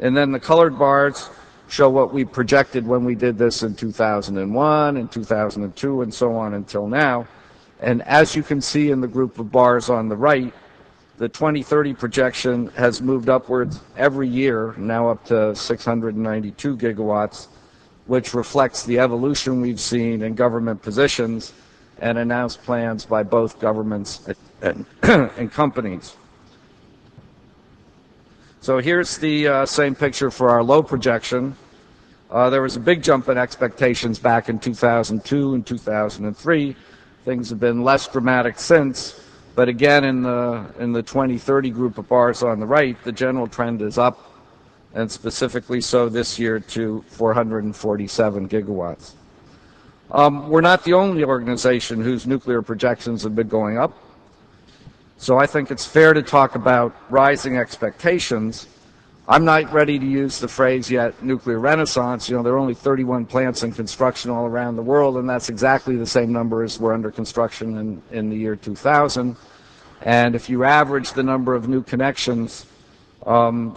S4: and then the colored bars show what we projected when we did this in 2001 and 2002 and so on until now. And as you can see in the group of bars on the right, the 2030 projection has moved upwards every year, now up to 692 gigawatts, which reflects the evolution we've seen in government positions and announced plans by both governments and companies. So here's the same picture for our low projection. There was a big jump in expectations back in 2002 and 2003. Things have been less dramatic since, but again in the 2030 group of bars on the right, the general trend is up, and specifically so this year to 447 gigawatts. We're not the only organization whose nuclear projections have been going up. So I think it's fair to talk about rising expectations. I'm not ready to use the phrase yet, nuclear renaissance. You know, there are only 31 plants in construction all around the world, and that's exactly the same number as were under construction in the year 2000. And if you average the number of new connections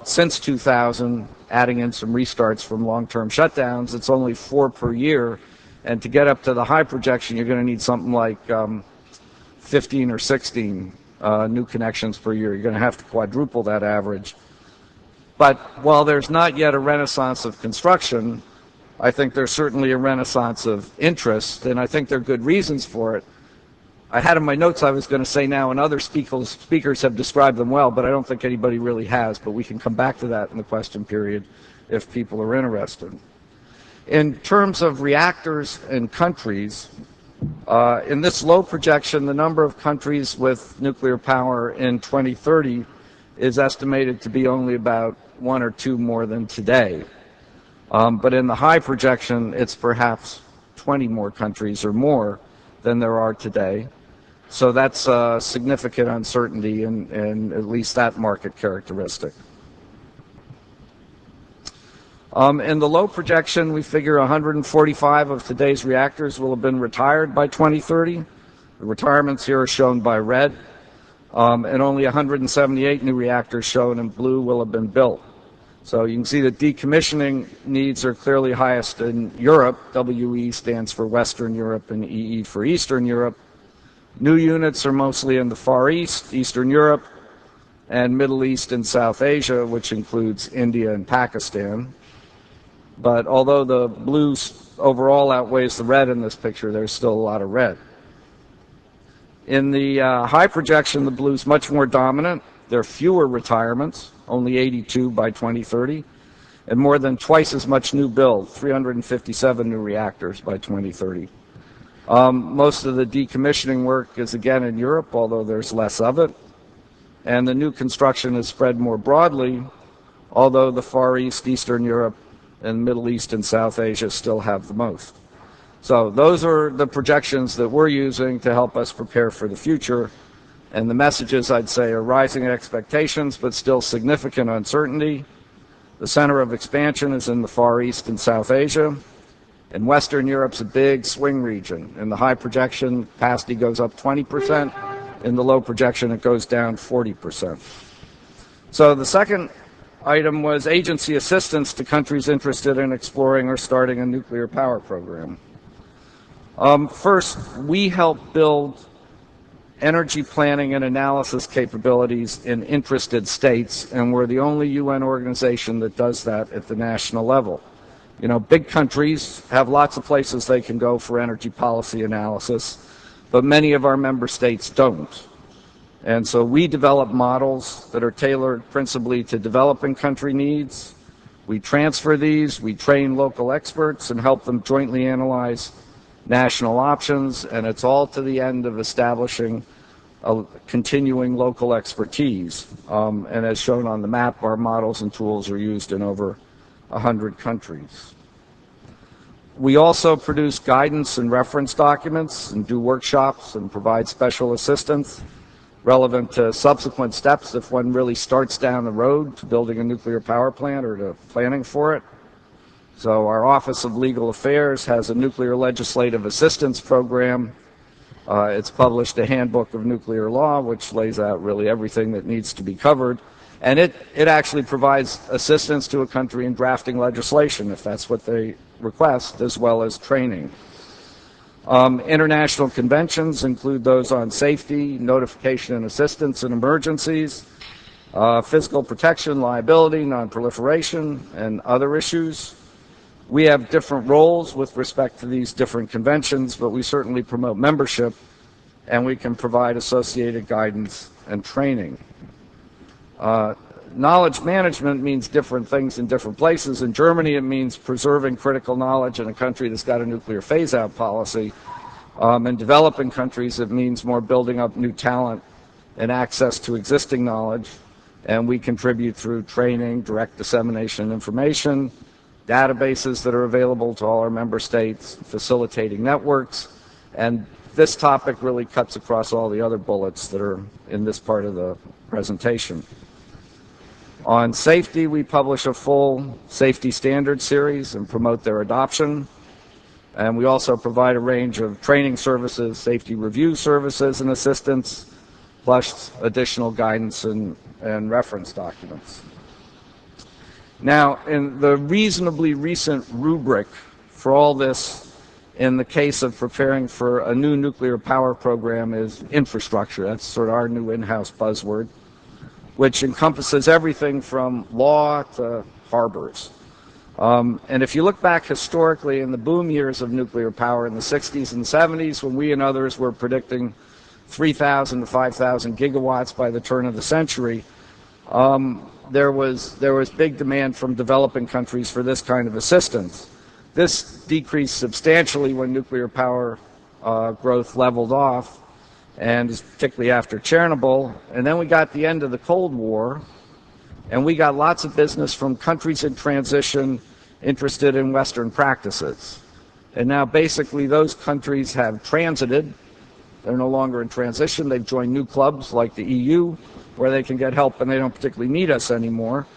S4: since 2000, adding in some restarts from long-term shutdowns, it's only 4 per year. And to get up to the high projection, you're going to need something like 15 or 16 new connections per year. You're going to have to quadruple that average. But while there's not yet a renaissance of construction, I think there's certainly a renaissance of interest, and I think there are good reasons for it. I had in my notes I was going to say now, and other speakers have described them well, but I don't think anybody really has, but we can come back to that in the question period if people are interested. In terms of reactors and countries, in this low projection, the number of countries with nuclear power in 2030 is estimated to be only about 1 or 2 more than today. But in the high projection, it's perhaps 20 more countries or more than there are today. So that's a significant uncertainty in at least that market characteristic. In the low projection, we figure 145 of today's reactors will have been retired by 2030. The retirements here are shown by red, and only 178 new reactors shown in blue will have been built. So you can see that decommissioning needs are clearly highest in Europe. WE stands for Western Europe and EE for Eastern Europe. New units are mostly in the Far East, Eastern Europe, and Middle East and South Asia, which includes India and Pakistan. But although the blue overall outweighs the red in this picture, there's still a lot of red. In the high projection, the blue is much more dominant. There are fewer retirements, only 82 by 2030, and more than twice as much new build, 357 new reactors by 2030. Most of the decommissioning work is again in Europe, although there's less of it. And the new construction is spread more broadly, although the Far East, Eastern Europe, and Middle East and South Asia still have the most. So those are the projections that we're using to help us prepare for the future. And the messages, I'd say, are rising expectations, but still significant uncertainty. The center of expansion is in the Far East and South Asia. And Western Europe's a big swing region. In the high projection, capacity goes up 20%. In the low projection, it goes down 40%. So the second item was agency assistance to countries interested in exploring or starting a nuclear power program. First, we help build energy planning and analysis capabilities in interested states, and we're the only UN organization that does that at the national level. You know, big countries have lots of places they can go for energy policy analysis, but many of our member states don't. And so we develop models that are tailored principally to developing country needs. We transfer these, we train local experts and help them jointly analyze national options, and it's all to the end of establishing a continuing local expertise. And as shown on the map, our models and tools are used in over 100 countries. We also produce guidance and reference documents and do workshops and provide special assistance relevant to subsequent steps if one really starts down the road to building a nuclear power plant or to planning for it. So our Office of Legal Affairs has a nuclear legislative assistance program. It's published a handbook of nuclear law, which lays out really everything that needs to be covered. And it actually provides assistance to a country in drafting legislation, if that's what they request, as well as training. International conventions include those on safety, notification and assistance in emergencies, physical protection, liability, non-proliferation, and other issues. We have different roles with respect to these different conventions, but we certainly promote membership, and we can provide associated guidance and training. Knowledge management means different things in different places. In Germany, it means preserving critical knowledge in a country that's got a nuclear phase-out policy. In developing countries, it means more building up new talent and access to existing knowledge. And we contribute through training, direct dissemination of information, databases that are available to all our member states, facilitating networks. And this topic really cuts across all the other bullets that are in this part of the presentation. On safety, we publish a full safety standard series and promote their adoption. And we also provide a range of training services, safety review services and assistance, plus additional guidance and reference documents. Now, in the reasonably recent rubric for all this, in the case of preparing for a new nuclear power program, is infrastructure. That's sort of our new in-house buzzword, which encompasses everything from law to harbors. And if you look back historically in the boom years of nuclear power in the 60s and 70s, when we and others were predicting 3,000 to 5,000 gigawatts by the turn of the century, there was big demand from developing countries for this kind of assistance. This decreased substantially when nuclear power growth leveled off, and particularly after Chernobyl. And then we got the end of the Cold War, and we got lots of business from countries in transition interested in Western practices. And now basically those countries have transited. They're no longer in transition. They've joined new clubs like the EU, where they can get help and they don't particularly need us anymore.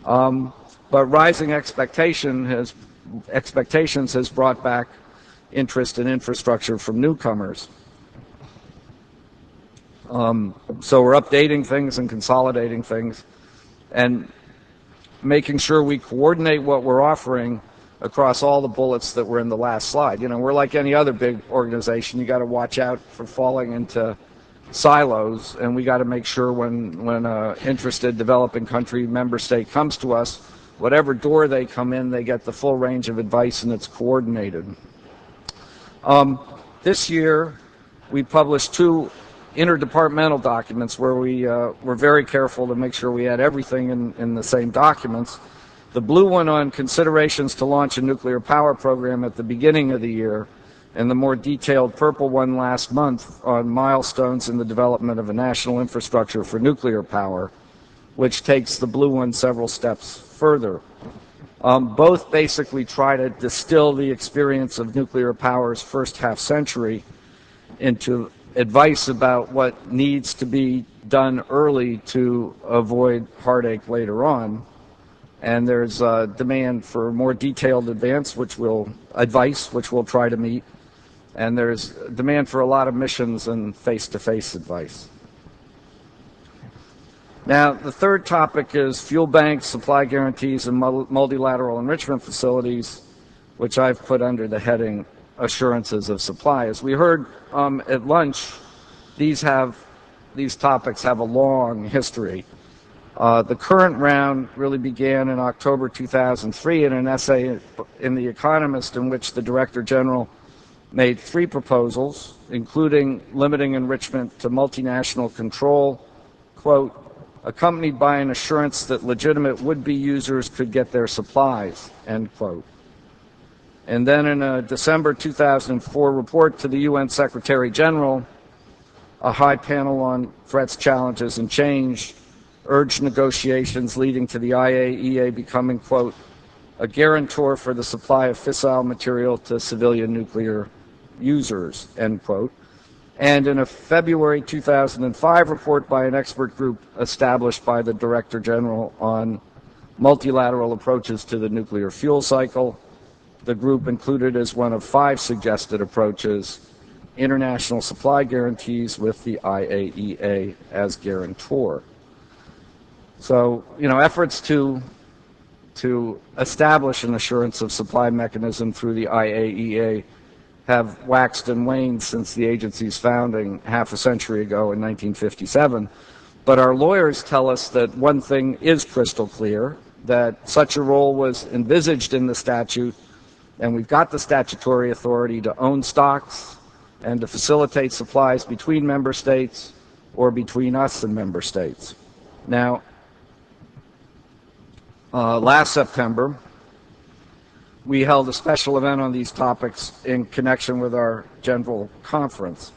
S4: But rising expectations has brought back interest in infrastructure from newcomers. So we're updating things and consolidating things and making sure we coordinate what we're offering across all the bullets that were in the last slide. You know, we're like any other big organization. You got to watch out for falling into silos, and we got to make sure when an interested developing country member state comes to us, whatever door they come in, they get the full range of advice and it's coordinated. This year, we published 2 interdepartmental documents where we were very careful to make sure we had everything in the same documents. The blue one on considerations to launch a nuclear power program at the beginning of the year, and the more detailed purple one last month on milestones in the development of a national infrastructure for nuclear power, which takes the blue one several steps further. Both basically try to distill the experience of nuclear power's first half century into advice about what needs to be done early to avoid heartache later on. And there's a demand for more detailed advice, which we'll try to meet. And there's demand for a lot of missions and face-to-face advice. Now, the third topic is fuel banks, supply guarantees, and multilateral enrichment facilities, which I've put under the heading assurances of supply. As we heard at lunch, these topics have a long history. The current round really began in October 2003 in an essay in The Economist in which the Director General made 3 proposals, including limiting enrichment to multinational control, quote, accompanied by an assurance that legitimate would-be users could get their supplies, end quote. And then in a December 2004 report to the UN Secretary General, a high panel on threats, challenges, and change urged negotiations leading to the IAEA becoming, quote, a guarantor for the supply of fissile material to civilian nuclear users, end quote. And in a February 2005 report by an expert group established by the Director General on multilateral approaches to the nuclear fuel cycle, the group included as one of 5 suggested approaches international supply guarantees with the IAEA as guarantor. So, efforts to establish an assurance of supply mechanism through the IAEA have waxed and waned since the agency's founding half a century ago in 1957. But our lawyers tell us that one thing is crystal clear, that such a role was envisaged in the statute, and we've got the statutory authority to own stocks and to facilitate supplies between member states or between us and member states. Now, last September, we held a special event on these topics in connection with our general conference.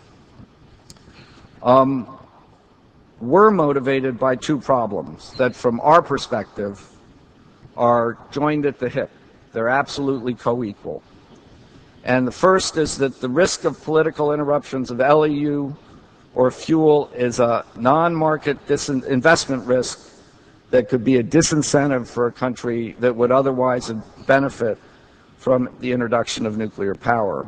S4: We're motivated by 2 problems that, from our perspective, are joined at the hip. They're absolutely co-equal. And the first is that the risk of political interruptions of LEU or fuel is a non-market investment risk that could be a disincentive for a country that would otherwise benefit from the introduction of nuclear power.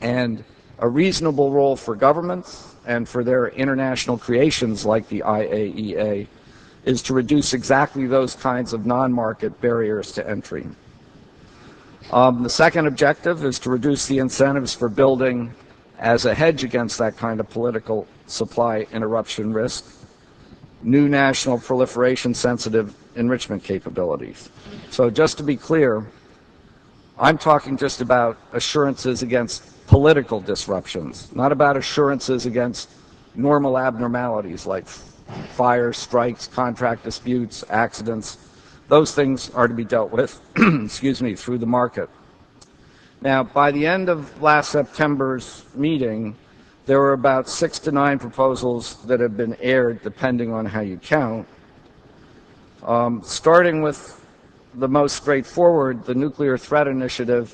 S4: And a reasonable role for governments and for their international creations like the IAEA is to reduce exactly those kinds of non-market barriers to entry. The second objective is to reduce the incentives for building, as a hedge against that kind of political supply interruption risk, new national proliferation-sensitive enrichment capabilities. So just to be clear, I'm talking just about assurances against political disruptions, not about assurances against normal abnormalities like fires, strikes, contract disputes, accidents. Those things are to be dealt with, excuse me, through the market. Now, by the end of last September's meeting, there were about 6 to 9 proposals that have been aired, depending on how you count. Starting with the most straightforward, the Nuclear Threat Initiative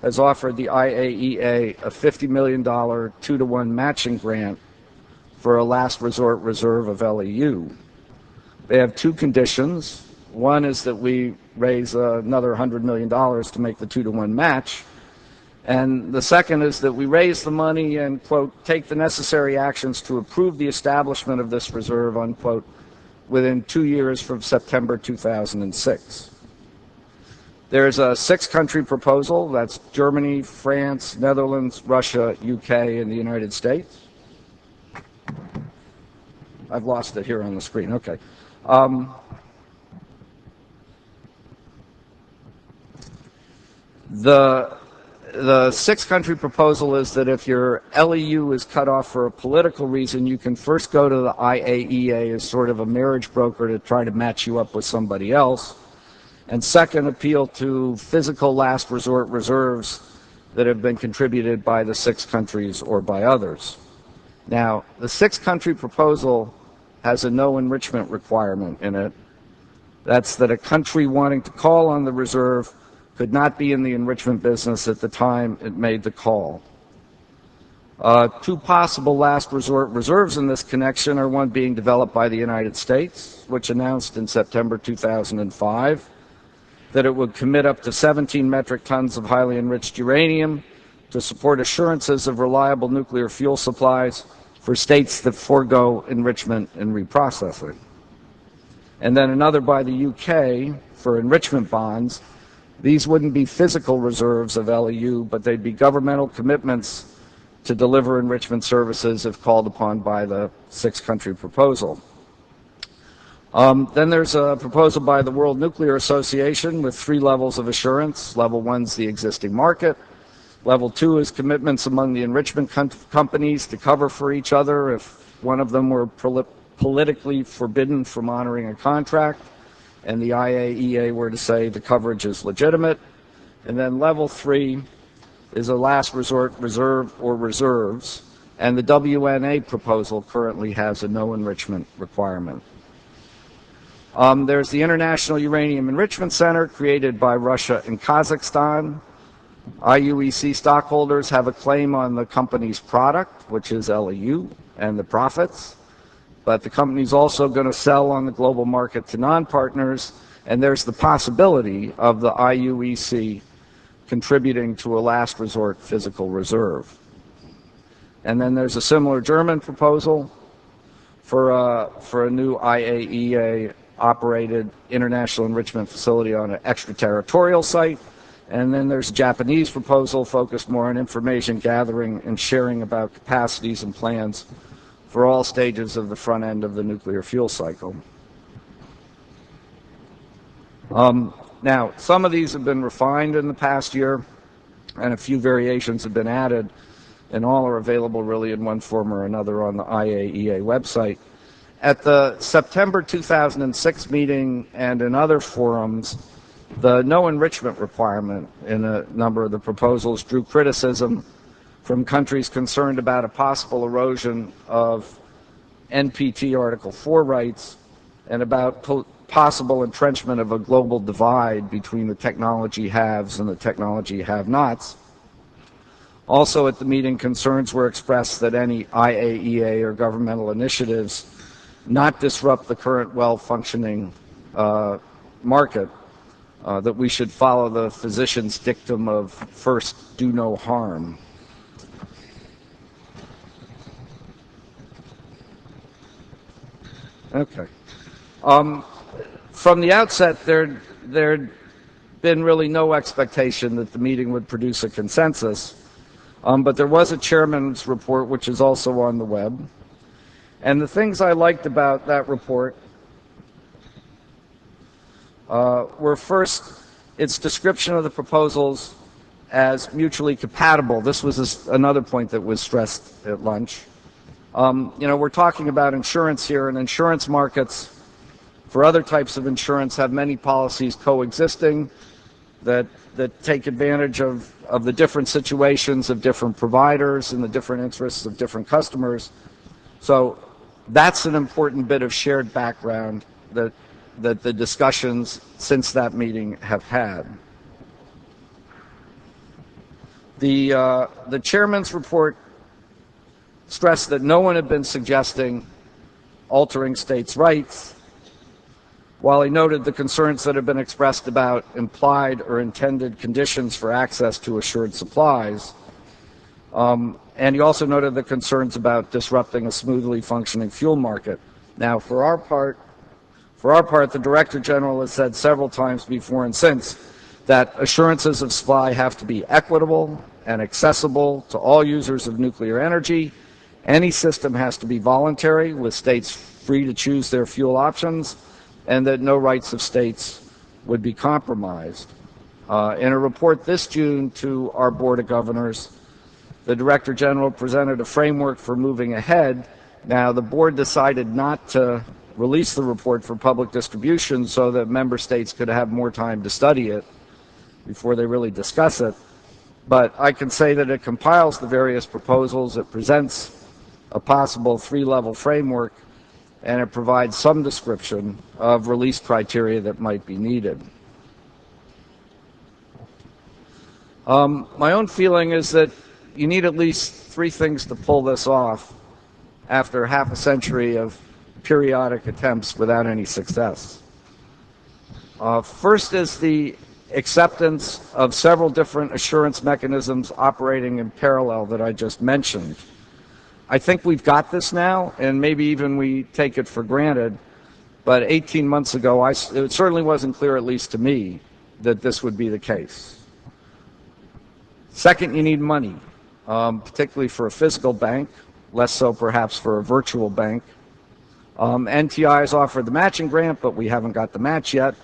S4: has offered the IAEA a $50 million 2-to-1 matching grant for a last resort reserve of LEU. They have 2 conditions. One is that we raise another $100 million to make the 2-to-1 match. And the second is that we raise the money and, quote, take the necessary actions to approve the establishment of this reserve, unquote, within 2 years from September 2006. There's a 6-country proposal. That's Germany, France, Netherlands, Russia, UK, and the United States. I've lost it here on the screen. Okay. The 6-country proposal is that if your LEU is cut off for a political reason, you can first go to the IAEA as sort of a marriage broker to try to match you up with somebody else. And second, appeal to physical last resort reserves that have been contributed by the 6 countries or by others. Now, the 6-country proposal has a no enrichment requirement in it. That's that a country wanting to call on the reserve could not be in the enrichment business at the time it made the call. 2 possible last resort reserves in this connection are one being developed by the United States, which announced in September 2005 that it would commit up to 17 metric tons of highly enriched uranium to support assurances of reliable nuclear fuel supplies for states that forego enrichment and reprocessing. And then another by the UK for enrichment bonds. These wouldn't be physical reserves of LEU, but they'd be governmental commitments to deliver enrichment services if called upon by the 6-country proposal. Then there's a proposal by the World Nuclear Association with 3 levels of assurance. Level 1's the existing market. Level 2 is commitments among the enrichment companies to cover for each other if one of them were politically forbidden from honoring a contract, and the IAEA were to say the coverage is legitimate. And then level 3 is a last resort reserve or reserves, and the WNA proposal currently has a no enrichment requirement. There's the International Uranium Enrichment Center created by Russia and Kazakhstan. IUEC stockholders have a claim on the company's product, which is LEU, and the profits. But the company's also going to sell on the global market to non-partners, and there's the possibility of the IUEC contributing to a last resort physical reserve. And then there's a similar German proposal for a new IAEA-operated international enrichment facility on an extraterritorial site. And then there's a Japanese proposal focused more on information gathering and sharing about capacities and plans for all stages of the front end of the nuclear fuel cycle. Now, some of these have been refined in the past year, and a few variations have been added, and all are available really in one form or another on the IAEA website. At the September 2006 meeting and in other forums, the no enrichment requirement in a number of the proposals drew criticism from countries concerned about a possible erosion of NPT Article 4 rights and about possible entrenchment of a global divide between the technology haves and the technology have-nots. Also at the meeting, concerns were expressed that any IAEA or governmental initiatives not disrupt the current well-functioning market, that we should follow the physician's dictum of first, do no harm. Okay. From the outset, there'd been really no expectation that the meeting would produce a consensus, but there was a chairman's report, which is also on the web. And the things I liked about that report were first, its description of the proposals as mutually compatible. This was another point that was stressed at lunch. We're talking about insurance here, and insurance markets for other types of insurance have many policies coexisting that take advantage of the different situations of different providers and the different interests of different customers. So that's an important bit of shared background that the discussions since that meeting have had. The chairman's report stressed that no one had been suggesting altering states' rights, while he noted the concerns that have been expressed about implied or intended conditions for access to assured supplies. And he also noted the concerns about disrupting a smoothly functioning fuel market. Now, for our part, the Director General has said several times before and since that assurances of supply have to be equitable and accessible to all users of nuclear energy. Any system has to be voluntary, with states free to choose their fuel options, and that no rights of states would be compromised. In a report this June to our Board of Governors, the Director General presented a framework for moving ahead. Now, the Board decided not to release the report for public distribution so that member states could have more time to study it before they really discuss it. But I can say that it compiles the various proposals, it presents a possible three-level framework, and it provides some description of release criteria that might be needed. My own feeling is that you need at least three things to pull this off after half a century of periodic attempts without any success. First is the acceptance of several different assurance mechanisms operating in parallel that I just mentioned. I think we've got this now, and maybe even we take it for granted, but 18 months ago, it certainly wasn't clear, at least to me, that this would be the case. Second, you need money, particularly for a physical bank, less so perhaps for a virtual bank. NTI has offered the matching grant, but we haven't got the match yet.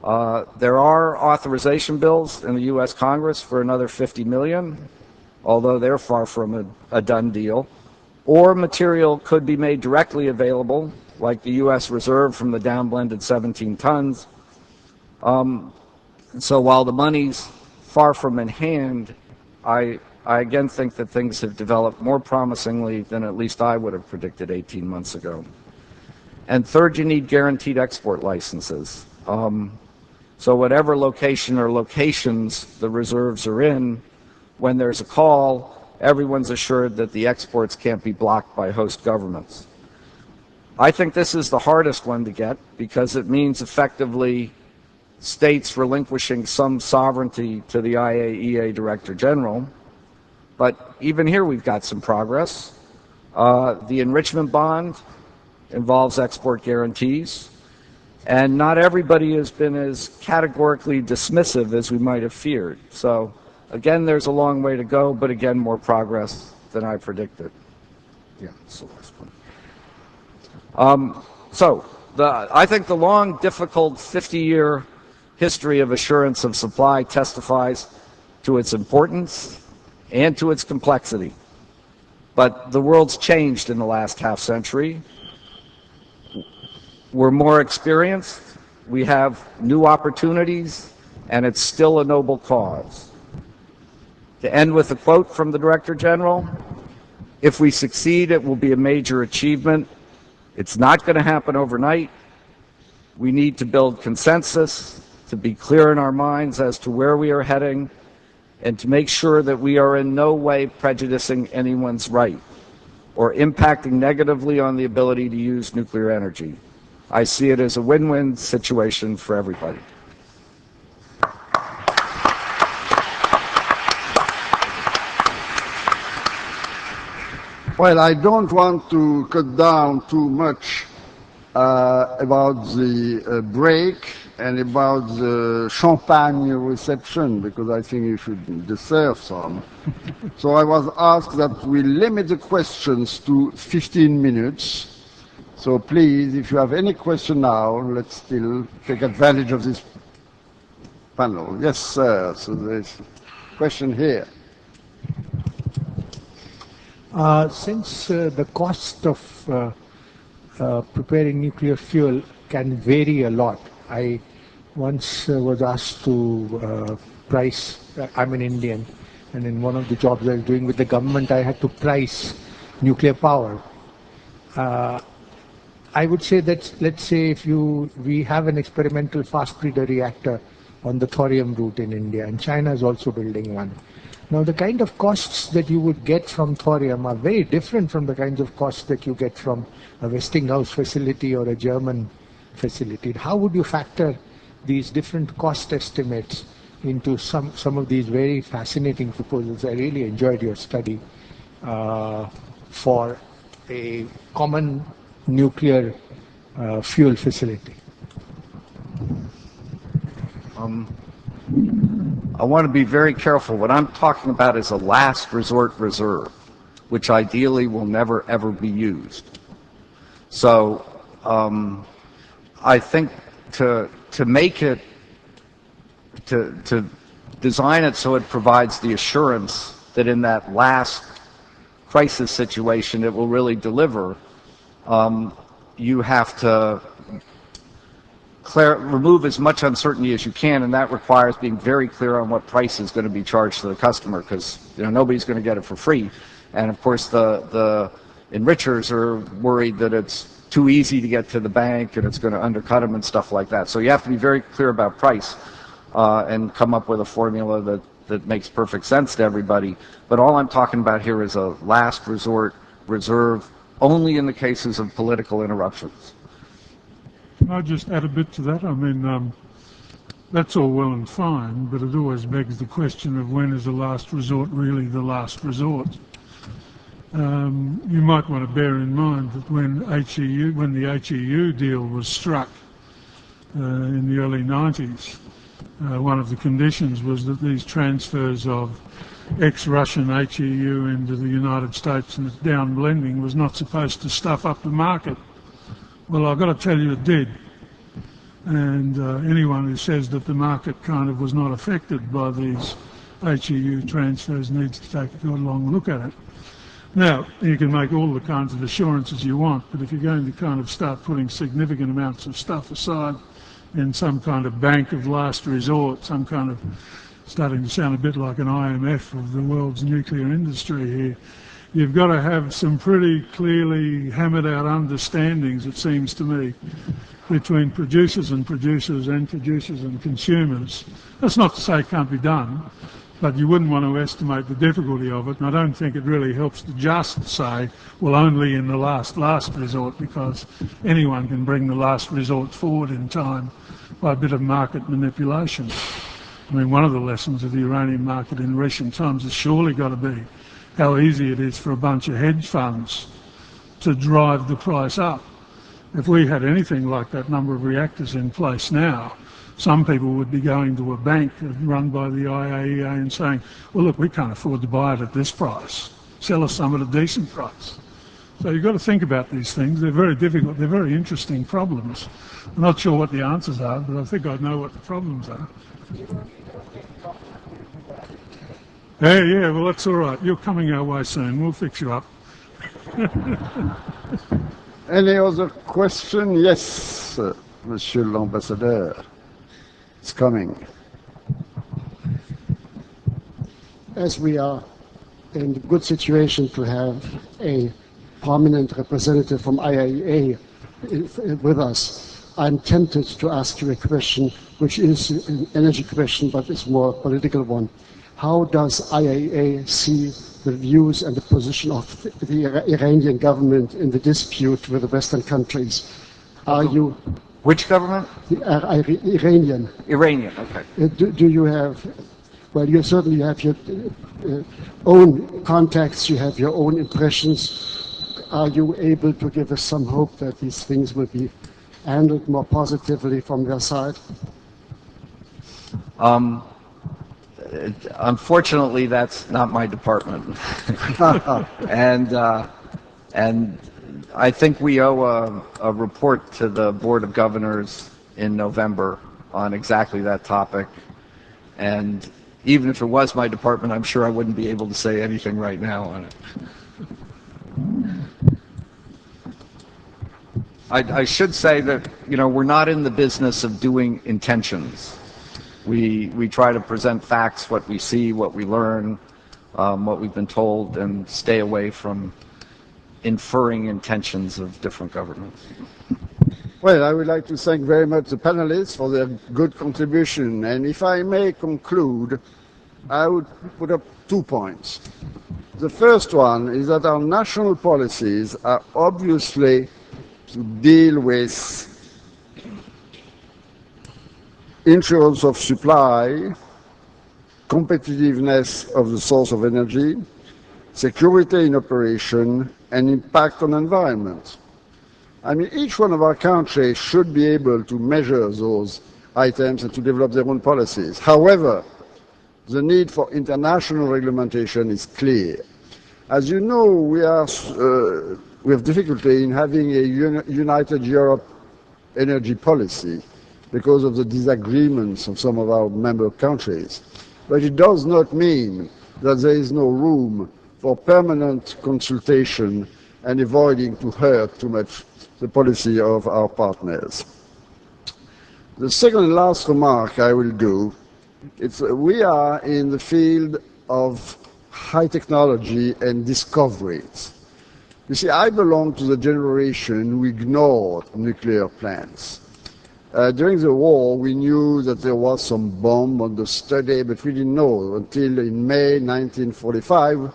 S4: There are authorization bills in the U.S. Congress for another $50 million, although they're far from a done deal. Or material could be made directly available, like the U.S. reserve from the downblended 17 tons. So while the money's far from in hand, I again think that things have developed more promisingly than at least I would have predicted 18 months ago. And third, you need guaranteed export licenses. So whatever location or locations the reserves are in, when there's a call, everyone's assured that the exports can't be blocked by host governments. I think this is the hardest one to get because it means effectively states relinquishing some sovereignty to the IAEA Director General. But even here we've got some progress. The enrichment bond involves export guarantees, and not everybody has been as categorically dismissive as we might have feared. So again, there's a long way to go, but again, more progress than I predicted. Yeah, that's the last one. I think the long, difficult 50-year history of assurance of supply testifies to its importance and to its complexity. But the world's changed in the last half century. We're more experienced, we have new opportunities, and it's still a noble cause. To end with a quote from the Director General, "If we succeed, it will be a major achievement. It's not going to happen overnight. We need to build consensus, to be clear in our minds as to where we are heading, and to make sure that we are in no way prejudicing anyone's right or impacting negatively on the ability to use nuclear energy. I see it as a win-win situation for everybody."
S2: Well, I don't want to cut down too much about the break and about the champagne reception, because I think you should deserve some. So I was asked that we limit the questions to 15 minutes. So please, if you have any question now, let's still take advantage of this panel. Yes, sir. So there's a question here.
S5: Since the cost of preparing nuclear fuel can vary a lot, I once was asked to price, I'm an Indian, and in one of the jobs I was doing with the government, I had to price nuclear power. I would say that, let's say, if we have an experimental fast breeder reactor on the thorium route in India, and China is also building one. Now, the kind of costs that you would get from thorium are very different from the kinds of costs that you get from a Westinghouse facility or a German facility. How would you factor these different cost estimates into some of these very fascinating proposals? I really enjoyed your study for a common nuclear fuel facility.
S4: I want to be very careful. What I'm talking about is a last resort reserve, which ideally will never ever be used. So I think to make it, to design it so it provides the assurance that in that last crisis situation it will really deliver, you have to remove as much uncertainty as you can, and that requires being very clear on what price is going to be charged to the customer, because nobody's going to get it for free. And of course the enrichers are worried that it's too easy to get to the bank and it's going to undercut them and stuff like that. So you have to be very clear about price and come up with a formula that makes perfect sense to everybody. But all I'm talking about here is a last resort reserve only in the cases of political interruptions.
S3: Can I just add a bit to that? I mean, that's all well and fine, but it always begs the question of when is the last resort really the last resort? You might want to bear in mind that when the HEU deal was struck in the early 90s, one of the conditions was that these transfers of ex-Russian HEU into the United States and its downblending was not supposed to stuff up the market. Well, I've got to tell you it did. And anyone who says that the market kind of was not affected by these HEU transfers needs to take a good long look at it. Now, you can make all the kinds of assurances you want, but if you're going to kind of start putting significant amounts of stuff aside in some kind of bank of last resort, some kind of starting to sound a bit like an IMF of the world's nuclear industry here, you've got to have some pretty clearly hammered out understandings, it seems to me, between producers and consumers. That's not to say it can't be done, but you wouldn't want to estimate the difficulty of it, and I don't think it really helps to just say, well, only in the last resort, because anyone can bring the last resort forward in time by a bit of market manipulation. I mean, one of the lessons of the uranium market in recent times has surely got to be how easy it is for a bunch of hedge funds to drive the price up. If we had anything like that number of reactors in place now, some people would be going to a bank run by the IAEA and saying, well, look, we can't afford to buy it at this price. Sell us some at a decent price. So you've got to think about these things. They're very difficult. They're very interesting problems. I'm not sure what the answers are, but I think I know what the problems are. Yeah, well, that's all right. You're coming our way soon. We'll fix you up.
S2: Any other question? Yes, Monsieur l'Ambassadeur. It's coming.
S6: As we are in a good situation to have a prominent representative from IAEA with us, I'm tempted to ask you a question which is an energy question, but it's more a political one. How does IAEA see the views and the position of the Iranian government in the dispute with the Western countries? Are you...
S4: Which government?
S6: Iranian.
S4: Iranian, okay.
S6: Do you have... Well, you certainly have your own contacts, you have your own impressions. Are you able to give us some hope that these things will be handled more positively from their side?
S4: Unfortunately, that's not my department. And I think we owe a report to the Board of Governors in November on exactly that topic. And even if it was my department, I'm sure I wouldn't be able to say anything right now on it. I should say that, we're not in the business of doing intentions. We try to present facts, what we see, what we learn, what we've been told, and stay away from inferring intentions of different governments.
S2: Well, I would like to thank very much the panelists for their good contribution. And if I may conclude, I would put up 2 points. The first one is that our national policies are obviously to deal with insurance of supply, competitiveness of the source of energy, security in operation, and impact on environment. I mean, each one of our countries should be able to measure those items and to develop their own policies. However, the need for international regulation is clear. As you know, we have difficulty in having a united Europe energy policy because of the disagreements of some of our member countries. But it does not mean that there is no room for permanent consultation and avoiding to hurt too much the policy of our partners. The second and last remark I will do is we are in the field of high technology and discoveries. You see, I belong to the generation who ignored nuclear plants. During the war, we knew that there was some bomb on the study, but we didn't know until in May 1945,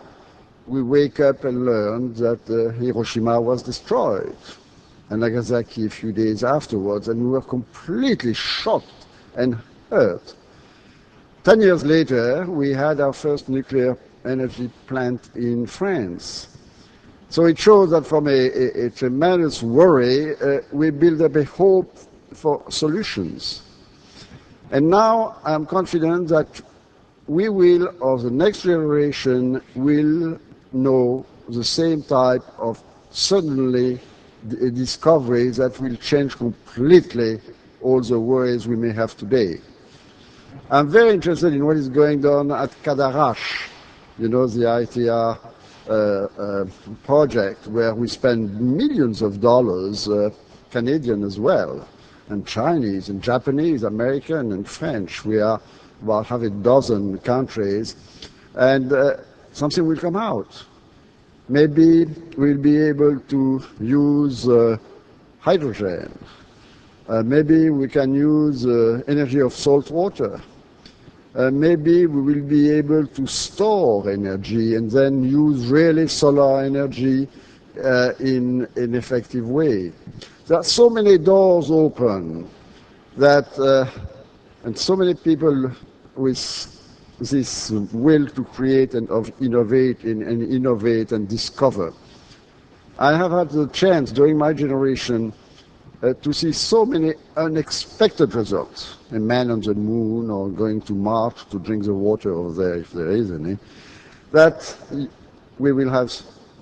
S2: we wake up and learn that Hiroshima was destroyed, and Nagasaki a few days afterwards, and we were completely shocked and hurt. 10 years later, we had our first nuclear energy plant in France. So it shows that from a tremendous worry, we build up a hope for solutions. And now I'm confident that we will, or the next generation will know the same type of suddenly discoveries that will change completely all the worries we may have today. I'm very interested in what is going on at Cadarache, the ITR project where we spend millions of dollars, Canadian as well, and Chinese and Japanese, American and French. We are about half a dozen countries, and something will come out. Maybe we'll be able to use hydrogen. Maybe we can use energy of salt water. Maybe we will be able to store energy and then use really solar energy in an effective way. There are so many doors open that, and so many people with this will to create and of innovate and discover. I have had the chance during my generation to see so many unexpected results. A man on the moon or going to Mars to drink the water over there if there is any, that we will have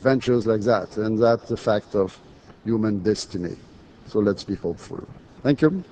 S2: ventures like that, and that's the fact of human destiny. So let's be hopeful. Thank you.